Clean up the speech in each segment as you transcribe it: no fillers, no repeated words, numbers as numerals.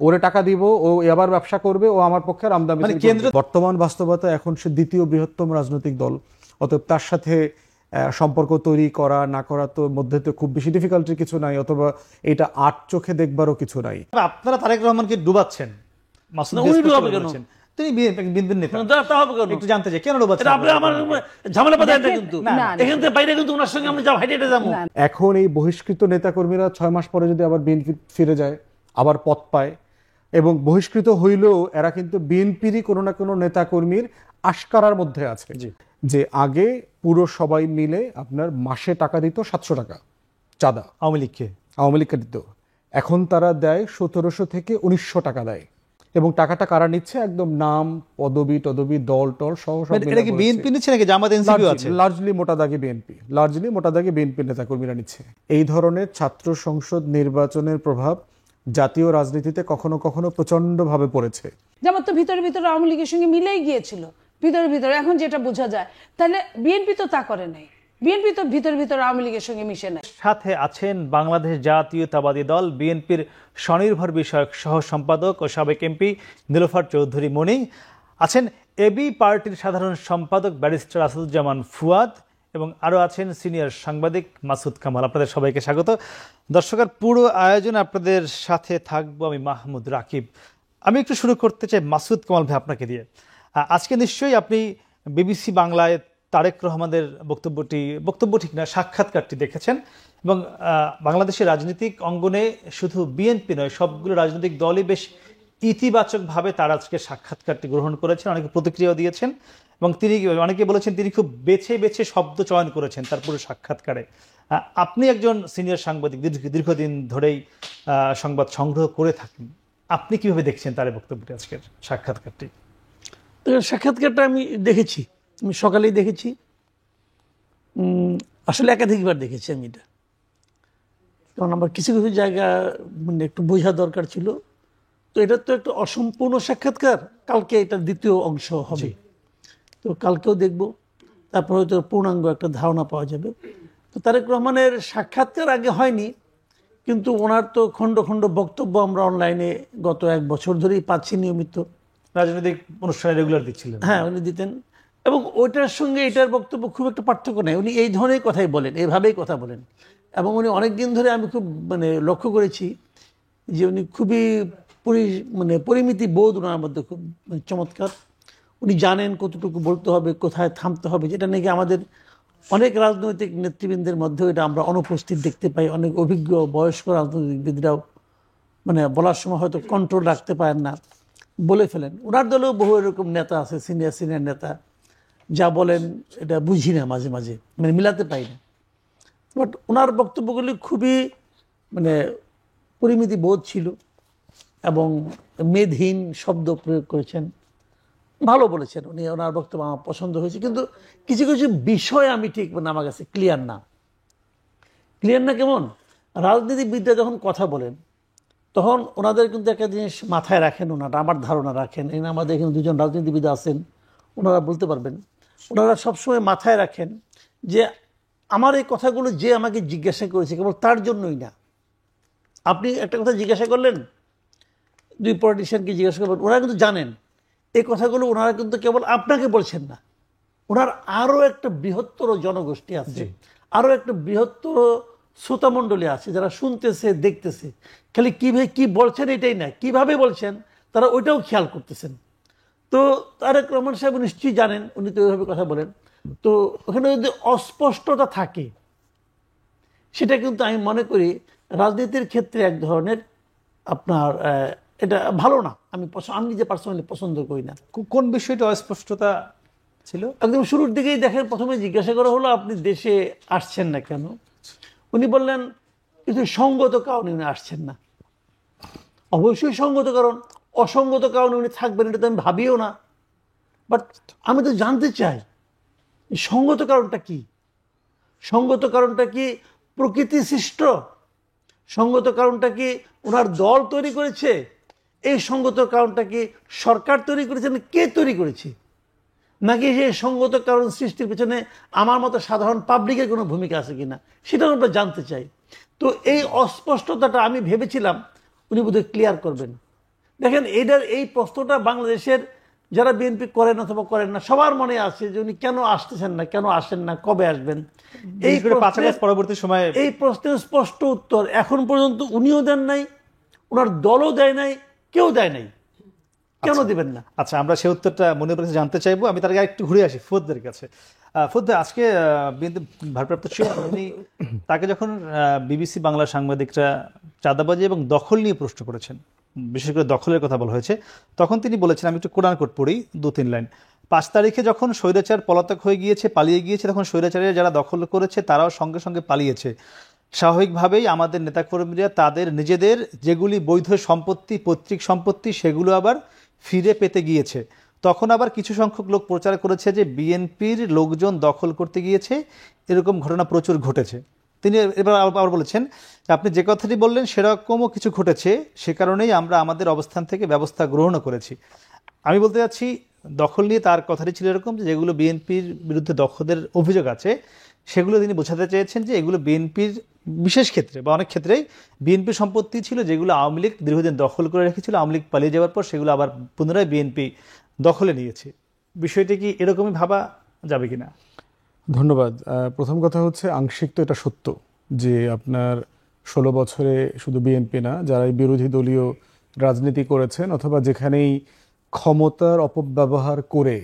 ওরে টাকা দিব, ও আবার ব্যবসা করবে, ও আমার পক্ষে আমদানি। বর্তমান বাস্তবতা এখন সে দ্বিতীয় বৃহত্তম রাজনৈতিক দল, অতএব তার সাথে সম্পর্ক তৈরি করা না করা তো মধ্যে তো খুব বেশি ডিফিকাল্টির কিছু নাই, অথবা এটা আট চোখে দেখবারও কিছু নাই। আপনারা তারেক রহমানকে ডুবাচ্ছেন, তিনি বিএনপির নেতা, একটু জানতে চাই কেন ডুবাচ্ছেন? ঝামেলা পাতায় কিন্তু এখান থেকে বাইরে কিন্তু ওনার সঙ্গে আমরা হাইটে যাবো। এখন এই বহিষ্কৃত নেতাকর্মীরা 6 মাস পরে যদি আবার বিএনপি ফিরে যায়, আবার পদ পায়, এবং বহিষ্কৃত হইলেও এরা কিন্তু বিএনপিরই কোনো না কোনো নেতাকর্মীর আশকারার মধ্যে আছে, যে আগে পুরো সবাই মিলে আপনার মাসে টাকা দিত 700 টাকা চাঁদা, আওয়ামী লীগকে দিত। এখন তারা দেয় 1700 থেকে 1900 টাকা দেয়, এবং টাকাটা কারা নিচ্ছে? একদম নাম, পদবি, দল টল সহ সব। এটা কি বিএনপি নিচ্ছে নাকি জামাত এনসিপিও আছে? লার্জলি মোটা দাগে বিএনপি নেতাকর্মীরা নিচ্ছে। এই ধরনের ছাত্র সংসদ নির্বাচনের প্রভাব জাতীয় রাজনীতিতে কখনো কখনো প্রচন্ড ভাবে পড়েছে। জামাত তো ভিতরে ভিতরে আওয়ামী লীগের সঙ্গে মিলেই গিয়েছিল ভিতরে, এখন যেটা বোঝা যায়। তাহলে বিএনপি তো তা করে নাই, বিএনপি তো ভিতরে আওয়ামী লীগের সঙ্গে মিশে নাই। সাথে আছেন বাংলাদেশ জাতীয়তাবাদী দল বিএনপির স্বনির্ভর বিষয়ক সহ সম্পাদক ও সাবেক এমপি নীলোফার চৌধুরী মনি, আছেন এবি পার্টির সাধারণ সম্পাদক ব্যারিস্টার আসাদুজ্জামান ফুয়াদ, এবং আরও আছেন সিনিয়র সাংবাদিক মাসুদ কামাল। আপনাদের সবাইকে স্বাগত। দর্শকের পুরো আয়োজনে আপনাদের সাথে থাকবো আমি মাহমুদ রাকিব। আমি একটু শুরু করতে চাই মাসুদ কামাল ভাই আপনাকে দিয়ে। আজকে নিশ্চয়ই আপনি বিবিসি বাংলায় তারেক রহমানের বক্তব্য ঠিক না, সাক্ষাৎকারটি দেখেছেন, এবং বাংলাদেশের রাজনৈতিক অঙ্গনে শুধু বিএনপি নয়, সবগুলো রাজনৈতিক দলই বেশ ইতিবাচকভাবে তার আজকে সাক্ষাৎকারটি গ্রহণ করেছেন, অনেকে প্রতিক্রিয়াও দিয়েছেন, এবং তিনি অনেকে বলেছেন তিনি খুব বেছে শব্দ চয়ন করেছেন তার পুরো সাক্ষাৎকারে। আপনি একজন সিনিয়র সাংবাদিক, দীর্ঘদিন ধরেই সংবাদ সংগ্রহ করে থাকেন, আপনি কিভাবে দেখছেন তার বক্তব্যটি, আজকের সাক্ষাৎকারটি? সাক্ষাৎকারটা আমি দেখেছি, আমি সকালেই দেখেছি, আসলে একাধিকবার দেখেছি আমি এটা, কারণ আমার কিছু জায়গা মানে একটু বোঝা দরকার ছিল। তো এটা তো একটা অসম্পূর্ণ সাক্ষাৎকার, কালকে এটা দ্বিতীয় অংশ হবে, তো কালকেও দেখব, তারপর হয়তো পূর্ণাঙ্গ একটা ধারণা পাওয়া যাবে। তো তারেক রহমানের সাক্ষাৎকার আগে হয়নি, কিন্তু ওনার তো খণ্ড খণ্ড বক্তব্য আমরা অনলাইনে গত 1 বছর ধরেই পাচ্ছি নিয়মিত। রাজনৈতিক অনুষ্ঠানে রেগুলার দিচ্ছিলেন? হ্যাঁ, উনি দিতেন, এবং ওইটার সঙ্গে এটার বক্তব্য খুব একটা পার্থক্য নেই। উনি এই ধরনের কথাই বলেন, এইভাবেই কথা বলেন, এবং উনি অনেক দিন ধরে আমি খুব লক্ষ্য করেছি যে উনি খুবই পরিমিতি বোধ ওনার মধ্যে খুব চমৎকার। উনি জানেন কতটুকু বলতে হবে, কোথায় থামতে হবে, যেটা নাকি আমাদের অনেক রাজনৈতিক নেতৃবৃন্দের মধ্যেও এটা আমরা অনুপস্থিত দেখতে পাই। অনেক অভিজ্ঞ বয়স্ক রাজনীতিবিদরাও বলার সময় হয়তো কন্ট্রোল রাখতে পারেন না, বলে ফেলেন। ওনার দলেও বহু এরকম নেতা আছে, সিনিয়র নেতা, যা বলেন এটা বুঝি না, মাঝে মাঝে মিলাতে পাই না। বাট ওনার বক্তব্যগুলি খুবই পরিমিতি বোধ ছিল, এবং মেদহীন শব্দ প্রয়োগ করেছেন, ভালো বলেছেন উনি। ওনার বক্তব্য আমার পছন্দ হয়েছে, কিন্তু কিছু কিছু বিষয় আমি ঠিক আমার কাছে ক্লিয়ার না। কেমন? রাজনীতিবিদরা যখন কথা বলেন তখন ওনাদের কিন্তু একটা জিনিস মাথায় রাখেন, ওনারা আমার ধারণা রাখেন, আমাদের এখানে 2জন রাজনীতিবিদ আছেন, ওনারা বলতে পারবেন। ওনারা সবসময় মাথায় রাখেন যে আমার এই কথাগুলো যে আমাকে জিজ্ঞাসা করেছে কেবল তার জন্যই না। আপনি একটা কথা জিজ্ঞাসা করলেন, 2 পলিটিশিয়ানকে জিজ্ঞাসা করবেন, ওনারা কিন্তু জানেন এই কথাগুলো ওনারা কিন্তু কেবল আপনাকে বলছেন না, ওনার আরও একটা বৃহত্তর জনগোষ্ঠী আছে, আরও একটা বৃহত্তর শ্রোতামণ্ডলী আছে যারা শুনতেছে, দেখতেছে। খালি কীভাবে কী বলছেন এটাই না, কিভাবে বলছেন তারা ওইটাও খেয়াল করতেছেন। তো তারেক রহমান সাহেব নিশ্চয়ই জানেন, উনি তো ওইভাবে কথা বলেন। তো ওখানে যদি অস্পষ্টতা থাকে, সেটা কিন্তু আমি মনে করি রাজনীতির ক্ষেত্রে এক ধরনের আপনার এটা ভালো না। আমি নিজে পার্সোনালি পছন্দ করি না। কোন বিষয়টা অস্পষ্টতা ছিল? একদম শুরুর দিকেই দেখেন, প্রথমে জিজ্ঞাসা করা হলো আপনি দেশে আসছেন না কেন? উনি বললেন কিন্তু সঙ্গত কারণে উনি আসছেন না। অবশ্যই সঙ্গত কারণ, অসঙ্গত কারণে উনি থাকবেন এটা তো আমি ভাবিও না। বাট আমি তো জানতে চাই সঙ্গত কারণটা কি? সঙ্গত কারণটা কি প্রকৃতি সৃষ্ট? সঙ্গত কারণটা কি ওনার দল তৈরি করেছে? এই সঙ্গত কারণটা কি সরকার তৈরি করেছে, না কে তৈরি করেছে? নাকি সেই সঙ্গত কারণ সৃষ্টির পেছনে আমার মতো সাধারণ পাবলিকের কোনো ভূমিকা আছে কিনা, সেটাও আমরা জানতে চাই। তো এই অস্পষ্টতাটা আমি ভেবেছিলাম উনি বোধহয় ক্লিয়ার করবেন, দেখেন এই প্রশ্নটা বাংলাদেশের যারা বিএনপি করেন অথবা করেন না সবার মনে আছে যে উনি কেন আসতেছেন না, কেন আসেন না, কবে আসবেন। পরবর্তী সময়ে এই প্রশ্নের স্পষ্ট উত্তর এখন পর্যন্ত উনিও দেন নাই, ওনার দলও দেয় নাই, কেউ দেয় নাই। কেন দিবেন না? আচ্ছা, আমরা সেই উত্তরটা মনে করে জানতে চাইবো। আমি তার আগে একটু ঘুরে আসি ফুয়াদের কাছে। ফুয়াদ, আজকে বিএনপি ভারপ্রাপ্ত চেয়ারম্যান, তাকে যখন বিবিসি বাংলা সাংবাদিকরা চাঁদাবাজি এবং দখল নিয়ে প্রশ্ন করেছেন, বিশেষ করে দখলের কথা বলা হয়েছে, তখন তিনি বলেছেন, আমি একটু কোরআন কোট পড়ি 2-3 লাইন। 5 তারিখে যখন স্বৈরাচার পলাতক হয়ে গিয়েছে, পালিয়ে গিয়েছে, তখন স্বৈরাচারের যারা দখল করেছে তারাও সঙ্গে সঙ্গে পালিয়েছে। স্বাভাবিকভাবেই আমাদের নেতাকর্মীরা তাদের নিজেদের যেগুলি বৈধ সম্পত্তি, পৈতৃক সম্পত্তি, সেগুলো আবার ফিরে পেতে গিয়েছে। তখন আবার কিছু সংখ্যক লোক প্রচার করেছে যে বিএনপির লোকজন দখল করতে গিয়েছে, এরকম ঘটনা প্রচুর ঘটেছে। তিনি এবার আবার বলেছেন, আপনি যে কথাটি বললেন সেরকমও কিছু ঘটেছে, সে কারণেই আমরা আমাদের অবস্থান থেকে ব্যবস্থা গ্রহণও করেছি। আমি বলতে যাচ্ছি, দখল নিয়ে তার কথাটি ছিল এরকম যে যেগুলো বিএনপির বিরুদ্ধে দখলের অভিযোগ আছে, সেগুলো তিনি বোঝাতে চেয়েছেন যে এগুলো বিএনপির বিশেষ ক্ষেত্রে বা অনেক ক্ষেত্রেই বিএনপির সম্পত্তি ছিল, যেগুলো আওয়ামী লীগ দীর্ঘদিন দখল করে রেখেছিল। আওয়ামী লীগ পালিয়ে যাওয়ার পর সেগুলো আবার পুনরায় বিএনপি দখলে নিয়েছে। বিষয়টি কি এরকমই ভাবা যাবে কিনা? ধন্যবাদ। প্রথম কথা হচ্ছে, আংশিক তো এটা সত্য যে আপনার 16 বছরে শুধু বিএনপি না, যারা বিরোধী দলীয় রাজনীতি করেছেন অথবা যেখানেই ক্ষমতার অপব্যবহার করে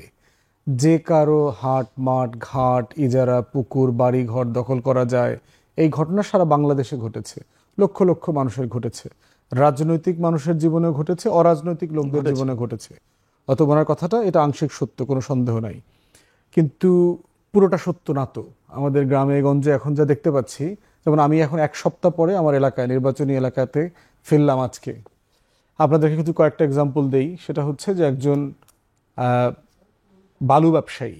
যে কারো হাট, মাঠ, ঘাট, ইজারা, পুকুর, বাড়ি ঘর দখল করা যায়, এই ঘটনা সারা বাংলাদেশে ঘটেছে, লক্ষ লক্ষ মানুষের ঘটেছে, রাজনৈতিক মানুষের জীবনেও ঘটেছে, অরাজনৈতিক লোকদের জীবনে ঘটেছে। অতএব ওনার কথাটা এটা আংশিক সত্য, কোনো সন্দেহ নাই, কিন্তু পুরোটা সত্য না। তো আমাদের গ্রামে গঞ্জে এখন যা দেখতে পাচ্ছি, যেমন আমি এখন 1 সপ্তাহ পরে আমার এলাকায়, নির্বাচনী এলাকাতে ফিরলাম আজকে। আপনাদেরকে কিন্তু কয়েকটা এক্সাম্পল দেই। সেটা হচ্ছে যে একজন বালু ব্যবসায়ী,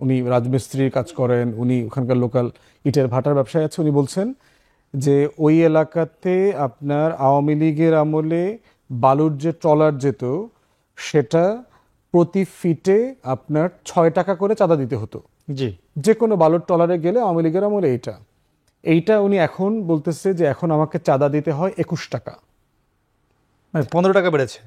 উনি রাজমিস্ত্রির কাজ করেন, উনি ওখানকার লোকাল ইটের ভাটার ব্যবসায়ী আছে। উনি বলছেন যে ওই এলাকাতে আপনার আওয়ামী লীগের আমলে বালুর যে ট্রলার যেত, সেটা প্রতি ফিটে আপনার 6 টাকা করে চাঁদা দিতে হতো। জি, যে কোনো বালুর ট্রলারে গেলে আওয়ামী লীগের আমলে এইটা উনি এখন বলতেছে যে এখন আমাকে চাঁদা দিতে হয় 21 টাকা, মানে 15 টাকা বেড়েছে,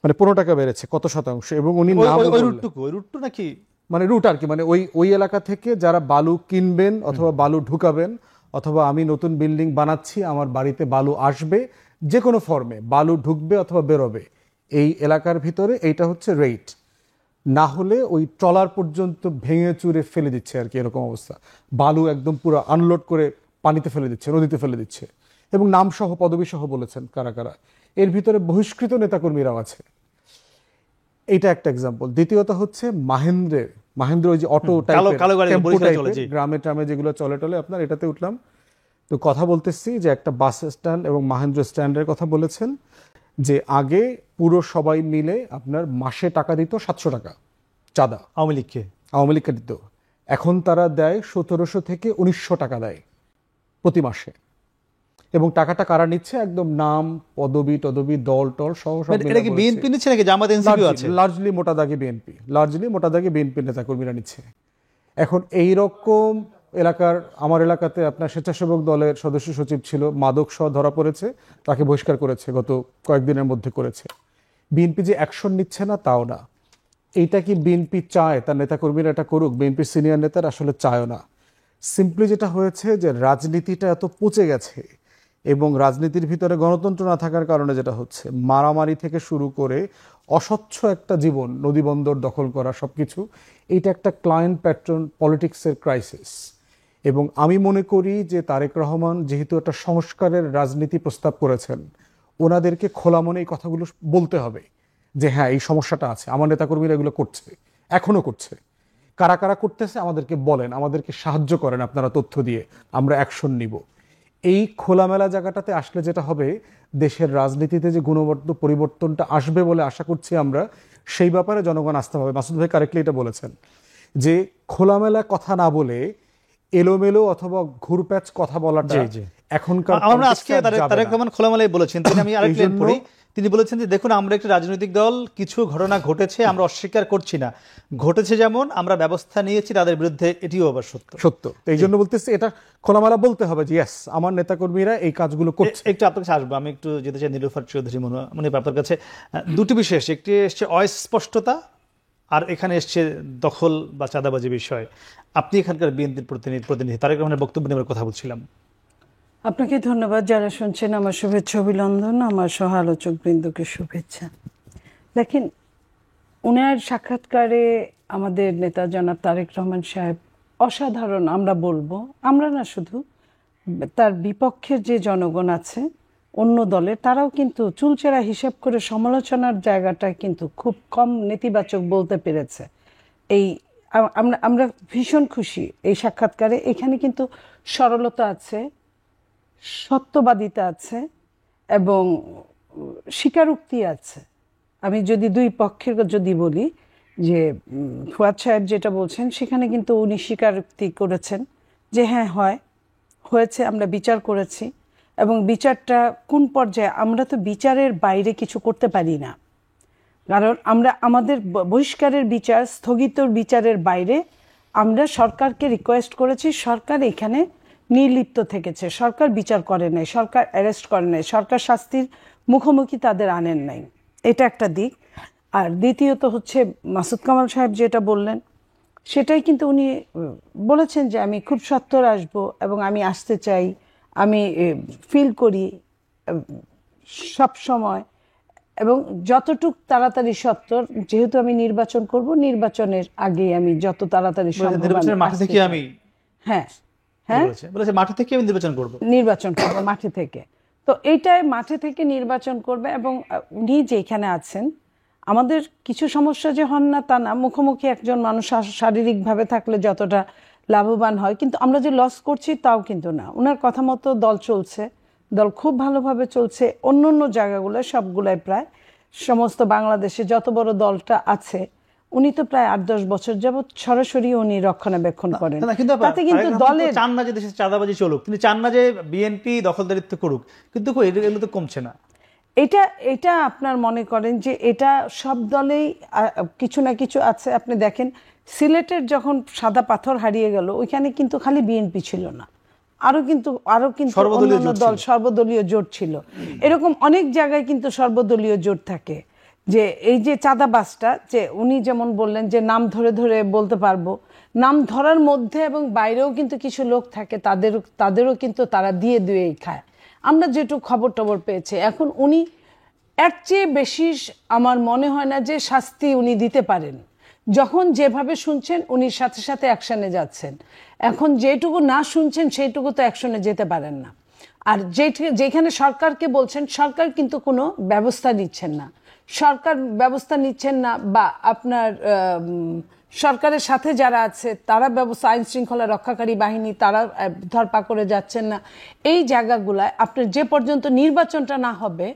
মানে 15 টাকা বেড়েছে। কত শতাংশ? এবং উনি ওই রুটটুকু নাকি, মানে রুট আর কি, মানে ওই এলাকা থেকে যারা বালু কিনবেন অথবা বালু ঢুকাবেন, অথবা আমি নতুন বিল্ডিং বানাচ্ছি, আমার বাড়িতে বালু আসবে, যে কোনো ফর্মে বালু ঢুকবে অথবা বেরোবে, এই এলাকার ভিতরে এইটা হচ্ছে রেট। না হলে ওই ট্রলার পর্যন্ত ভেঙে চুরে ফেলে দিচ্ছে আর কি, এরকম অবস্থা। বালু একদম পুরো আনলোড করে পানিতে ফেলে দিচ্ছে, নদীতে ফেলে দিচ্ছে, এবং নামসহ পদবীসহ বলেছেন কারা কারা। এর ভিতরে বহিষ্কৃত নেতাকর্মীরাও আছে। এইটা একটা এক্সাম্পল। দ্বিতীয়ত হচ্ছে মাহেন্দ্র ওই যে অটো টাইপের গ্রামে ট্রামে যেগুলো চলে টলে, আপনার এটাতে উঠলাম তো কথা বলতেছি যে একটা বাস স্ট্যান্ড এবং মাহেন্দ্র স্ট্যান্ডের কথা বলেছেন, যে আগে পুরো সবাই মিলে আপনার মাসে টাকা দিত 700 টাকা চাঁদা, আওয়ামী লীগকে দিত। এখন তারা দেয় 1700 থেকে 1900 টাকা দেয় প্রতি মাসে। এবং টাকাটা কারা নিচ্ছে? একদম নাম, পদবি, দল টল সহ সব। এটা কি বিএনপি নিচ্ছে নাকি জামাত এনসিপি আছে? লার্জলি মোটা দাগে বিএনপি নেতাকর্মীরা নিচ্ছে। এখন এইরকম আমার এলাকাতে আপনার স্বেচ্ছাসেবক দলের সদস্য সচিব ছিল, মাদক সহ ধরা পড়েছে, তাকে বহিষ্কার করেছে, গত কয়েকদিনের মধ্যে করেছে। বিএনপি যে অ্যাকশন নিচ্ছে না তাও না। এইটা কি বিএনপি চায় তার নেতাকর্মীরা এটা করুক? বিএনপির সিনিয়র নেতারা আসলে চায়ও না। সিম্পলি যেটা হয়েছে যে রাজনীতিটা এত পচে গেছে, এবং রাজনীতির ভিতরে গণতন্ত্র না থাকার কারণে যেটা হচ্ছে, মারামারি থেকে শুরু করে অস্বচ্ছ একটা জীবন, নদী বন্দর দখল করা, সবকিছু, এইটা একটা ক্লায়েন্ট প্যাট্রন পলিটিক্সের ক্রাইসিস। এবং আমি মনে করি যে তারেক রহমান যেহেতু একটা সংস্কারের রাজনীতি প্রস্তাব করেছেন, ওনাদেরকে খোলা মনে এই কথাগুলো বলতে হবে যে হ্যাঁ, এই সমস্যাটা আছে, আমার নেতাকর্মীরা এগুলো করছে, এখনো করছে। কারা কারা করতেছে আমাদেরকে বলেন, আমাদেরকে সাহায্য করেন আপনারা তথ্য দিয়ে, আমরা অ্যাকশন নিব। এই খোলামেলা জায়গাটাতে আসলে যেটা হবে, দেশের রাজনীতিতে যে গুণগত পরিবর্তনটা আসবে বলে আশা করছি আমরা, সেই ব্যাপারে জনগণ আস্থা পাবে। মাসুদ ভাই কারেক্টলি এটা বলেছেন যে খোলামেলা কথা না বলে এলোমেলো অথবা ঘুরপ্যাচ কথা বলাটা এখনকার। আমরা আজকে তারেক রহমান খোলামেলাই বলেছেন। তিনি, আমি আরেকটা লাইন পড়ি, তিনি বলেছেন যে দেখুন, আমরা একটি রাজনৈতিক দল, কিছু ঘটনা ঘটেছে, আমরা অস্বীকার করছি না, ঘটেছে যেমন আমরা ব্যবস্থা নিয়েছি তাদের বিরুদ্ধে, এটিও আবার সত্য। সত্য, এই জন্য বলতেছি এটা খোলামেলা বলতে হবে যে ইয়েস, আমার নেতাকর্মীরা এই কাজগুলো করছে। একটু আপনার কাছে আসবো, আমি একটু যেতে চাই নীলুফার চৌধুরী মুনিপ আপনার কাছে। দুটি বিষয় এসছে, একটি এসছে অস্পষ্টতা, আর এখানে এসছে দখল বা চাঁদাবাজি বিষয়। আপনি এখানকার বিএনপির প্রতিনিধি, তারেক রহমানের বক্তব্য নিয়ে আমরা কথা বলছিলাম। আপনাকে ধন্যবাদ। যারা শুনছেন আমার শুভেচ্ছা অভিনন্দন, আমার সহ আলোচক বৃন্দকে শুভেচ্ছা। দেখেন, উনার সাক্ষাৎকারে আমাদের নেতা জনাব তারেক রহমান সাহেব অসাধারণ, আমরা বলবো, আমরা না শুধু, তার বিপক্ষের যে জনগণ আছে অন্য দলের, তারাও কিন্তু চুলচেরা হিসাব করে সমালোচনার জায়গাটা কিন্তু খুব কম নেতিবাচক বলতে পেরেছে। এই আমরা আমরা ভীষণ খুশি এই সাক্ষাৎকারে। এখানে কিন্তু সরলতা আছে, সত্যবাদিতা আছে এবং স্বীকারোক্তি আছে। আমি যদি দুই পক্ষের যদি বলি যে ফুয়াদ সাহেব যেটা বলছেন, সেখানে কিন্তু উনি স্বীকারোক্তি করেছেন যে হ্যাঁ হয়েছে, আমরা বিচার করেছি এবং বিচারটা কোন পর্যায়ে, আমরা তো বিচারের বাইরে কিছু করতে পারি না, কারণ আমরা আমাদের বহিষ্কারের বিচার, স্থগিত বিচারের বাইরে আমরা সরকারকে রিকোয়েস্ট করেছি, সরকার এখানে নির্লিপ্ত থেকেছে, সরকার বিচার করে নাই, সরকার অ্যারেস্ট করে নাই, সরকার শাস্তির মুখোমুখি তাদের আনেন নাই। এটা একটা দিক। আর দ্বিতীয়ত হচ্ছে মাসুদ কামাল সাহেব যেটা বললেন, সেটাই কিন্তু উনি বলেছেন যে আমি খুব সত্বর আসব এবং আমি আসতে চাই, আমি ফিল করি সব সময়, এবং যতটুক তাড়াতাড়ি সত্তর, যেহেতু আমি নির্বাচন করব, নির্বাচনের আগে আমি যত তাড়াতাড়ি মাঠে থেকে আমি মাঠে থেকে আমি নির্বাচন করব মাঠে থেকে। তো এইটাই মাঠে থেকে নির্বাচন করবে এবং উনি যেখানে আছেন, আমাদের কিছু সমস্যা যে হন না তা না, মুখোমুখি একজন মানুষ শারীরিকভাবে থাকলে যতটা লাভবান হয়, কিন্তু আমরা যে লস করছি তাও কিন্তু না। ওনার কথা মতো দল চলছে, দল খুব ভালোভাবে চলছে। অন্য অন্য জায়গাগুলো সবগুলাই প্রায় সমস্ত বাংলাদেশে যত বড় দলটা আছে, উনি তো প্রায় 8-10 বছর যাবৎ সরাসরি উনি রক্ষণাবেক্ষণ করেন। তাতে কিন্তু দলের চান না যে দেশে চাঁদাবাজি চলুক, তিনি চান না যে বিএনপি দখলদারিত্ব করুক, কিন্তু এগুলো তো কমছে না। এটা আপনার মনে করেন যে এটা সব দলেই কিছু না কিছু আছে। আপনি দেখেন সিলেটের যখন সাদা পাথর হারিয়ে গেল, ওইখানে কিন্তু খালি বিএনপি ছিল না, আরো কিন্তু অন্যান্য দল, সর্বদলীয় জোট ছিল। এরকম অনেক জায়গায় কিন্তু সর্বদলীয় জোট থাকে। যে এই যে চাঁদাবাজটা, যে উনি যেমন বললেন যে নাম ধরে ধরে বলতে পারবো, নাম ধরার মধ্যে এবং বাইরেও কিন্তু কিছু লোক থাকে, তাদেরও কিন্তু তারা দিয়েই খায়। আমরা যেটুকু খবর টবর পেয়েছি, এখন উনি এর চেয়ে বেশি আমার মনে হয় না যে শাস্তি উনি দিতে পারেন। যখন যেভাবে শুনছেন উনি সাথে সাথে অ্যাকশনে যাচ্ছেন, এখন যেটুকু না শুনছেন সেইটুকু তো অ্যাকশনে যেতে পারেন না। আর যেখানে সরকারকে বলছেন, সরকার কিন্তু কোনো ব্যবস্থা নিচ্ছেন না, সরকার ব্যবস্থা নিচ্ছেন না, বা আপনার সরকারের সাথে যারা আছে তারা ব্যবস্থা, আইন শৃঙ্খলা রক্ষাকারী বাহিনী, তারা ধরপাকড়ে যাচ্ছেন না। এই জায়গাগুলায় আপনার যে পর্যন্ত নির্বাচনটা না হবে,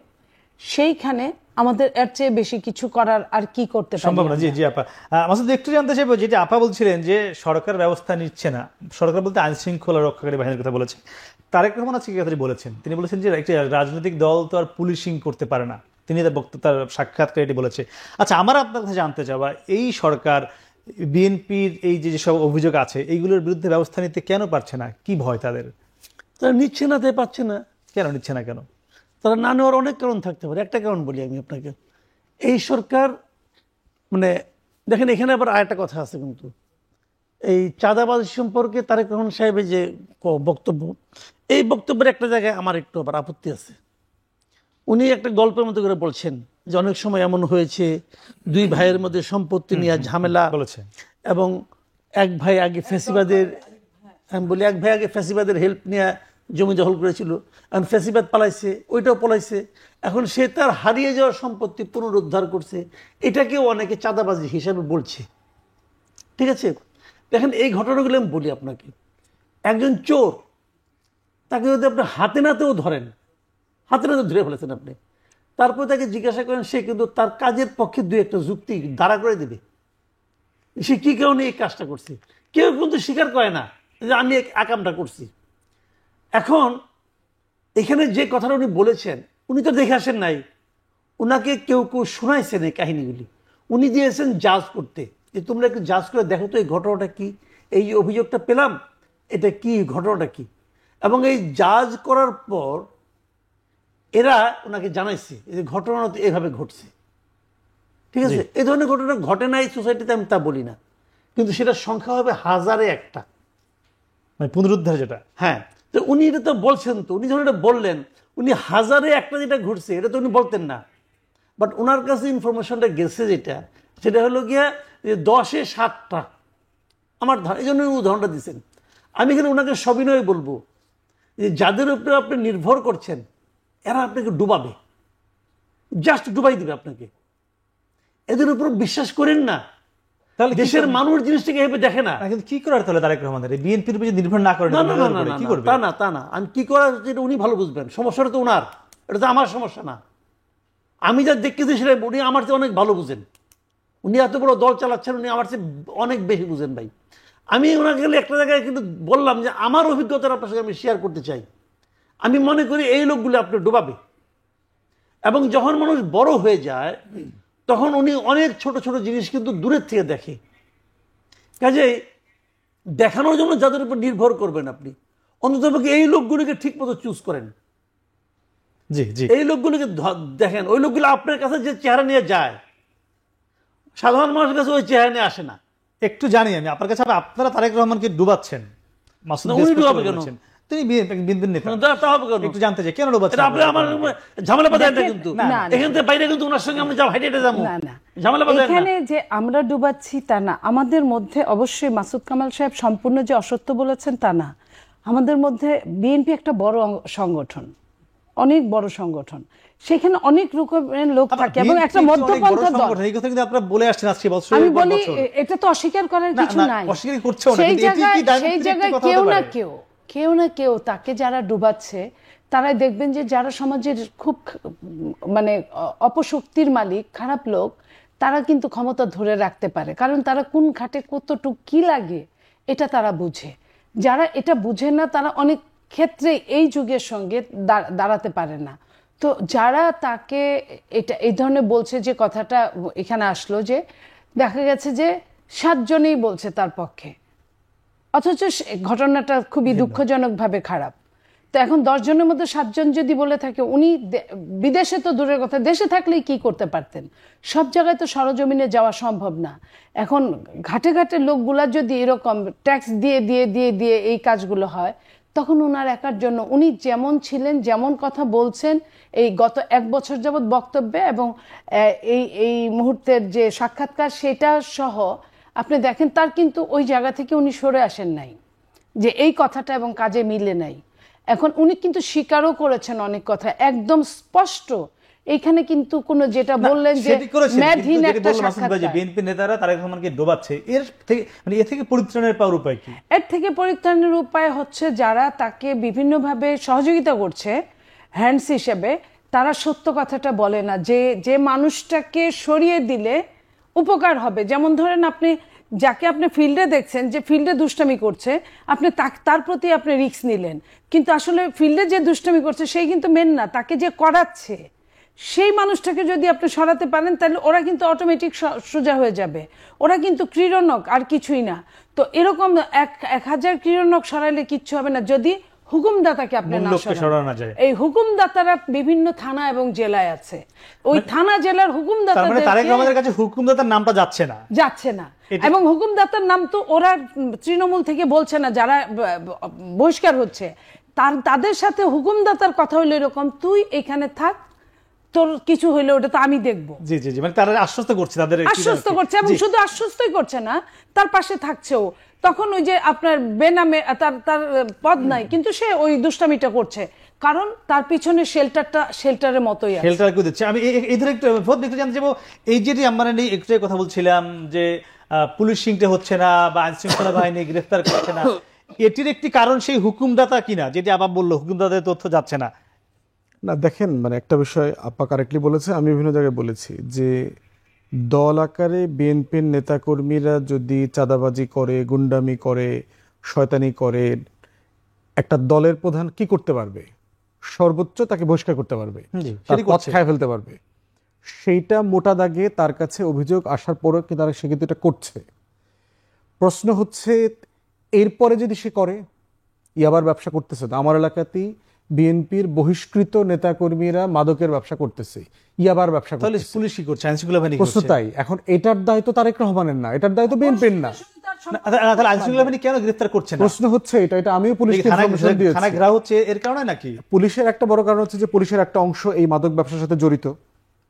সেইখানে আমাদের এর চেয়ে বেশি কিছু করার আর কি করতে পারি সম্ভব না। জি আপা, মাসুদ একটু জানতে চাইবো, যেটা আপা বলছিলেন যে সরকার ব্যবস্থা নিচ্ছে না, সরকার বলতে আইন শৃঙ্খলা রক্ষাকারী বাহিনীর কথা বলেছে। তারেক রহমান আজকে কথাটি বলেছেন, তিনি বলেছেন যে একটি রাজনৈতিক দল তো আর পুলিশিং করতে পারে না, তিনি তার সাক্ষাৎকারে এটি বলেছে। আচ্ছা, আমার আপনার কাছে জানতে চাওয়া, এই সরকার বিএনপির এই যেসব অভিযোগ আছে এইগুলোর বিরুদ্ধে ব্যবস্থা নিতে কেন পারছে না? কি ভয় তাদের? তারা নিচ্ছে না, তাই পাচ্ছে না। কেন নিচ্ছে না? কেন তারা না নেওয়ার অনেক কারণ থাকতে পারে। একটা কারণ বলি আমি আপনাকে, এই সরকার মানে দেখেন, এখানে আবার আরেকটা কথা আছে কিন্তু, এই চাঁদাবাজি সম্পর্কে তারেক রহমান সাহেবের যে বক্তব্য, এই বক্তব্যের একটা জায়গায় আমার একটু আবার আপত্তি আছে। উনি একটা গল্পের মতো করে বলছেন যে অনেক সময় এমন হয়েছে, দুই ভাইয়ের মধ্যে সম্পত্তি নিয়ে ঝামেলা বলেছে, এবং এক ভাই আগে ফ্যাসিবাদের, আমি বলি এক ভাই আগে ফ্যাসিবাদের হেল্প নিয়ে জমি দখল করেছিল, এখন ফ্যাসিবাদ পালাইছে, ওইটাও পালাইছে, এখন সে তার হারিয়ে যাওয়া সম্পত্তি পুনরুদ্ধার করছে। এটাকেও অনেকে চাঁদাবাজি হিসাবে বলছে। ঠিক আছে, দেখেন এই ঘটনাগুলো আমি বলি আপনাকে, একজন চোর, তাকে যদি আপনি হাতে নাতেও ধরেন, হাতে নাতে ধরে ফেলেছেন আপনি, তারপরে তাকে জিজ্ঞাসা করেন, সে কিন্তু তার কাজের পক্ষে দুই একটা যুক্তি দাঁড়া করে দেবে, সে কি কারণে এই কাজটা করছে। কেউ কিন্তু স্বীকার করে না যে আমি আকামটা করছি। এখন এখানে যে কথাটা উনি বলেছেন, উনি তো দেখে আসেন নাই, ওনাকে কেউ কেউ শোনাইছেন এই কাহিনীগুলি, উনি দিয়েছেন জাজ করতে, যে তোমরা একটু জাজ করে দেখো তো এই ঘটনাটা কি, এই যে অভিযোগটা পেলাম এটা কি, ঘটনাটা কি। এবং এই জাজ করার পর এরা ওনাকে জানাইছে যে ঘটনা তো এভাবে ঘটছে, ঠিক আছে। এই ধরনের ঘটনা ঘটে না এই সোসাইটিতে, আমি তা বলি না, কিন্তু সেটার সংখ্যা হবে হাজারে একটা, মানে পুনরুদ্ধার যেটা। হ্যাঁ, তো উনি এটা তো বলছেন, তো উনি যখন এটা বললেন, উনি হাজারে একটা যেটা ঘটছে এটা তো উনি বলতেন না, বাট ওনার কাছে ইনফরমেশনটা গেছে যেটা, সেটা হলো গিয়া যে 10-এ 7টা আমার এই জন্য উদাহরণটা দিচ্ছেন। আমি এখানে ওনাকে সবিনয় বলবো যে যাদের উপরে আপনি নির্ভর করছেন এরা আপনাকে ডুবাবে, জাস্ট ডুবাই দিবে আপনাকে, এদের উপর বিশ্বাস করেন না। তাহলে দেশের মানুষ জিনিসটাকে এভাবে দেখে না। কিন্তু কি করার তাহলে তারেক রহমানের বিএনপির উপর নির্ভর না করে কি করবে? তা না, আমি কি করা যেটা উনি ভালো বুঝবেন, সমস্যাটা তো ওনার, এটা তো আমার সমস্যা না। আমি যা দেখতেছি সেটা উনি আমার চেয়ে অনেক ভালো বুঝেন, উনি এত বড় দল চালাচ্ছেন, উনি আমার চেয়ে অনেক বেশি বুঝেন ভাই। আমি ওনাকে একটা জায়গায় কিন্তু বললাম যে আমার অভিজ্ঞতার আপনার সঙ্গে আমি শেয়ার করতে চাই। আমি মনে করি এই লোকগুলো আপনি ডোবাবে, এবং যখন মানুষ বড় হয়ে যায় তখন উনি অনেক ছোট ছোট জিনিস কিন্তু দূরের থেকে দেখে। কাজেই দেখানোর জন্য যাদের উপর নির্ভর করবেন আপনি, অন্ততপক্ষে এই লোকগুলিকে ঠিক মতো চুজ করেন, জি জি, এই লোকগুলিকে দেখেন। ওই লোকগুলো আপনার কাছে যে চেহারা নিয়ে যায়, সাধারণ মানুষের কাছে ওই চেহারা নিয়ে আসে না। একটু জানি আমি আপনার কাছে, আপনারা তারেক রহমানকে ডুবাচ্ছেন, মাসুদ উনি ডুবাবে কেন? তিনি বিএনপির নেতা, একটু জানতে চাই কেন ডুবাচ্ছেন? আপনি আমার ঝামেলা বাঁধায় না, কিন্তু এখান থেকে বাইরে কিন্তু ওনার সঙ্গে আমরা হাইটে যাবো, ঝামেলা বাঁধায় না। এখানে যে আমরা ডুবাচ্ছি তা না, আমাদের মধ্যে অবশ্যই মাসুদ কামাল সাহেব সম্পূর্ণ যে অসত্য বলেছেন তা না। আমাদের মধ্যে বিএনপি একটা বড় সংগঠন, অনেক বড় সংগঠন, সেখানে অনেক রকমের লোক থাকে এবং একটা মধ্যপন্থা দল। এই কথা কিন্তু আপনারা বলে আসছেন আজকে বছর, আমি বলি এটা তো অস্বীকার করার কিছু নাই। অস্বীকার করছেও না, সেই জায়গায় কেউ না কেউ তাকে যারা ডুবাচ্ছে তারাই দেখবেন যে যারা সমাজের খুব মানে অপশক্তির মালিক, খারাপ লোক, তারা কিন্তু ক্ষমতা ধরে রাখতে পারে, কারণ তারা কোন ঘাটে কতটুকু কি লাগে এটা তারা বুঝে। যারা এটা বুঝে না তারা অনেক ক্ষেত্রে এই যুগের সঙ্গে দাঁড়াতে পারে না। তো যারা তাকে এটা এই ধরনের বলছে, যে কথাটা এখানে আসলো যে দেখা গেছে যে 7 জনেই বলছে তার পক্ষে, অথচ ঘটনাটা খুবই দুঃখজনকভাবে খারাপ। তো এখন 10 জনের মধ্যে 7 জন যদি বলে থাকে, উনি বিদেশে তো দূরের কথা, দেশে থাকলেই কি করতে পারতেন, সব জায়গায় তো সরজমিনে যাওয়া সম্ভব না। এখন ঘাটে ঘাটে লোকগুলা যদি এরকম ট্যাক্স দিয়ে দিয়ে দিয়ে দিয়ে এই কাজগুলো হয়, তখন ওনার একার জন্য, উনি যেমন ছিলেন, যেমন কথা বলছেন এই গত 1 বছর যাবৎ বক্তব্যে এবং এই মুহূর্তের যে সাক্ষাৎকার সেটা সহ আপনি দেখেন, তার কিন্তু ওই জায়গা থেকে উনি সরে আসেন নাই যে এই কথাটা এবং কাজে মিলে নাই। এখন উনি কিন্তু স্বীকারও করেছেন অনেক কথা, একদম স্পষ্ট। এইখানে কিন্তু কোনো যেটা বললেন যে মেধহীন একটা সাক্ষাৎকার, বিএনপি নেতারা তারেক রহমানকে ডোবাচ্ছে, এর থেকে মানে এর থেকে পরিত্রাণের পাওয়ার উপায় কি? এর থেকে পরিত্রাণের উপায় হচ্ছে যারা তাকে বিভিন্নভাবে সহযোগিতা করছে হ্যান্ডস হিসেবে, তারা সত্য কথাটা বলে না, যে মানুষটাকে সরিয়ে দিলে উপকার হবে। যেমন ধরেন আপনি যাকে আপনি ফিল্ডে দেখছেন যে ফিল্ডে দুষ্টামি করছে, আপনি তার প্রতি আপনি রিস্ক নিলেন, কিন্তু আসলে ফিল্ডে যে দুষ্টামি করছে সেই কিন্তু মেন না, তাকে যে করাচ্ছে সেই মানুষটাকে যদি আপনি সরাতে পারেন তাহলে ওরা কিন্তু অটোমেটিক সোজা হয়ে যাবে। ওরা কিন্তু ক্রীড়নক আর কিছুই না। তো এরকম 1000 ক্রীড়নক সরাইলে কিচ্ছু হবে না যদি হুকুমদাতাকে আপনি না সরানো যায়। এই হুকুমদাতারা বিভিন্ন থানা এবং জেলায় আছে, ওই থানা জেলার হুকুমদাতাদের, তারেক রহমানের কাছে হুকুমদাতার নামটা যাচ্ছে না, এবং হুকুমদাতার নাম তো ওরা তৃণমূল থেকে বলছে না, যারা বহিষ্কার হচ্ছে তাদের সাথে হুকুমদাতার কথা হলো এরকম, তুই এখানে থাক, তোর কিছু হইলে ওটা তো আমি দেখবো। জি জি জি, মানে তারা আশ্বস্ত করছে, তাদের আশ্বস্ত করছে, এবং শুধু আশ্বস্তই করছে না, তার পাশে থাকছেও। তখন ওই যে আপনার বেনামে তার পদ নাই, কিন্তু সে ওই দুষ্টামিটা করছে, কারণ তার পিছনে শেল্টারের মতোই আছে, শেল্টার করে দিচ্ছে। আমি এই ধরে একটু জানতে চাইবো, এই যে আমরা একটু কথা বলছিলাম যে পুলিশিংটা হচ্ছে না বা আইন শৃঙ্খলা বাহিনী গ্রেফতার করছে না, এটির একটি কারণ সেই হুকুমদাতা কিনা, যেটি আবার বললো হুকুমদাতার তথ্য যাচ্ছে না। না দেখেন, মানে একটা বিষয় আপা কারেক্টলি বলেছে, আমি বিভিন্ন জায়গায় বলেছি যে দল আকারে বিএনপির নেতাকর্মীরা যদি চাঁদাবাজি করে, গুন্ডামি করে, শয়তানি করে, একটা দলের প্রধান কি করতে পারবে? সর্বোচ্চ তাকে বহিষ্কার করতে পারবে, পদ খায় ফেলতে পারবে। সেইটা মোটা দাগে তার কাছে অভিযোগ আসার পরও কি সে কিন্তু এটা করছে। প্রশ্ন হচ্ছে এরপরে যদি সে করে, ইয়াবার ব্যবসা করতেছে, তো আমার এলাকাতেই বিএনপির বহিষ্কৃত নেতাকর্মীরা মাদকের ব্যবসা করতেছে, ইয়াবার ব্যবসা তাহলে করতেছে। পুলিশ কি করছে, আইনশৃঙ্খলা বাহিনী কি প্রশ্ন করছে? তাই, এখন এটার দায়িত্ব তারেক রহমানের না, এটার দায়িত্ব বিএনপির না। তাহলে আইনশৃঙ্খলা বাহিনী কেন গ্রেফতার করছে না? প্রশ্ন হচ্ছে এটা আমিও পুলিশকে ইনফরমেশন দিয়েছি। থানা ঘেরাও হচ্ছে এর কারণে নাকি? পুলিশের একটা বড় কারণ হচ্ছে যে পুলিশের একটা অংশ এই মাদক ব্যবসার সাথে জড়িত,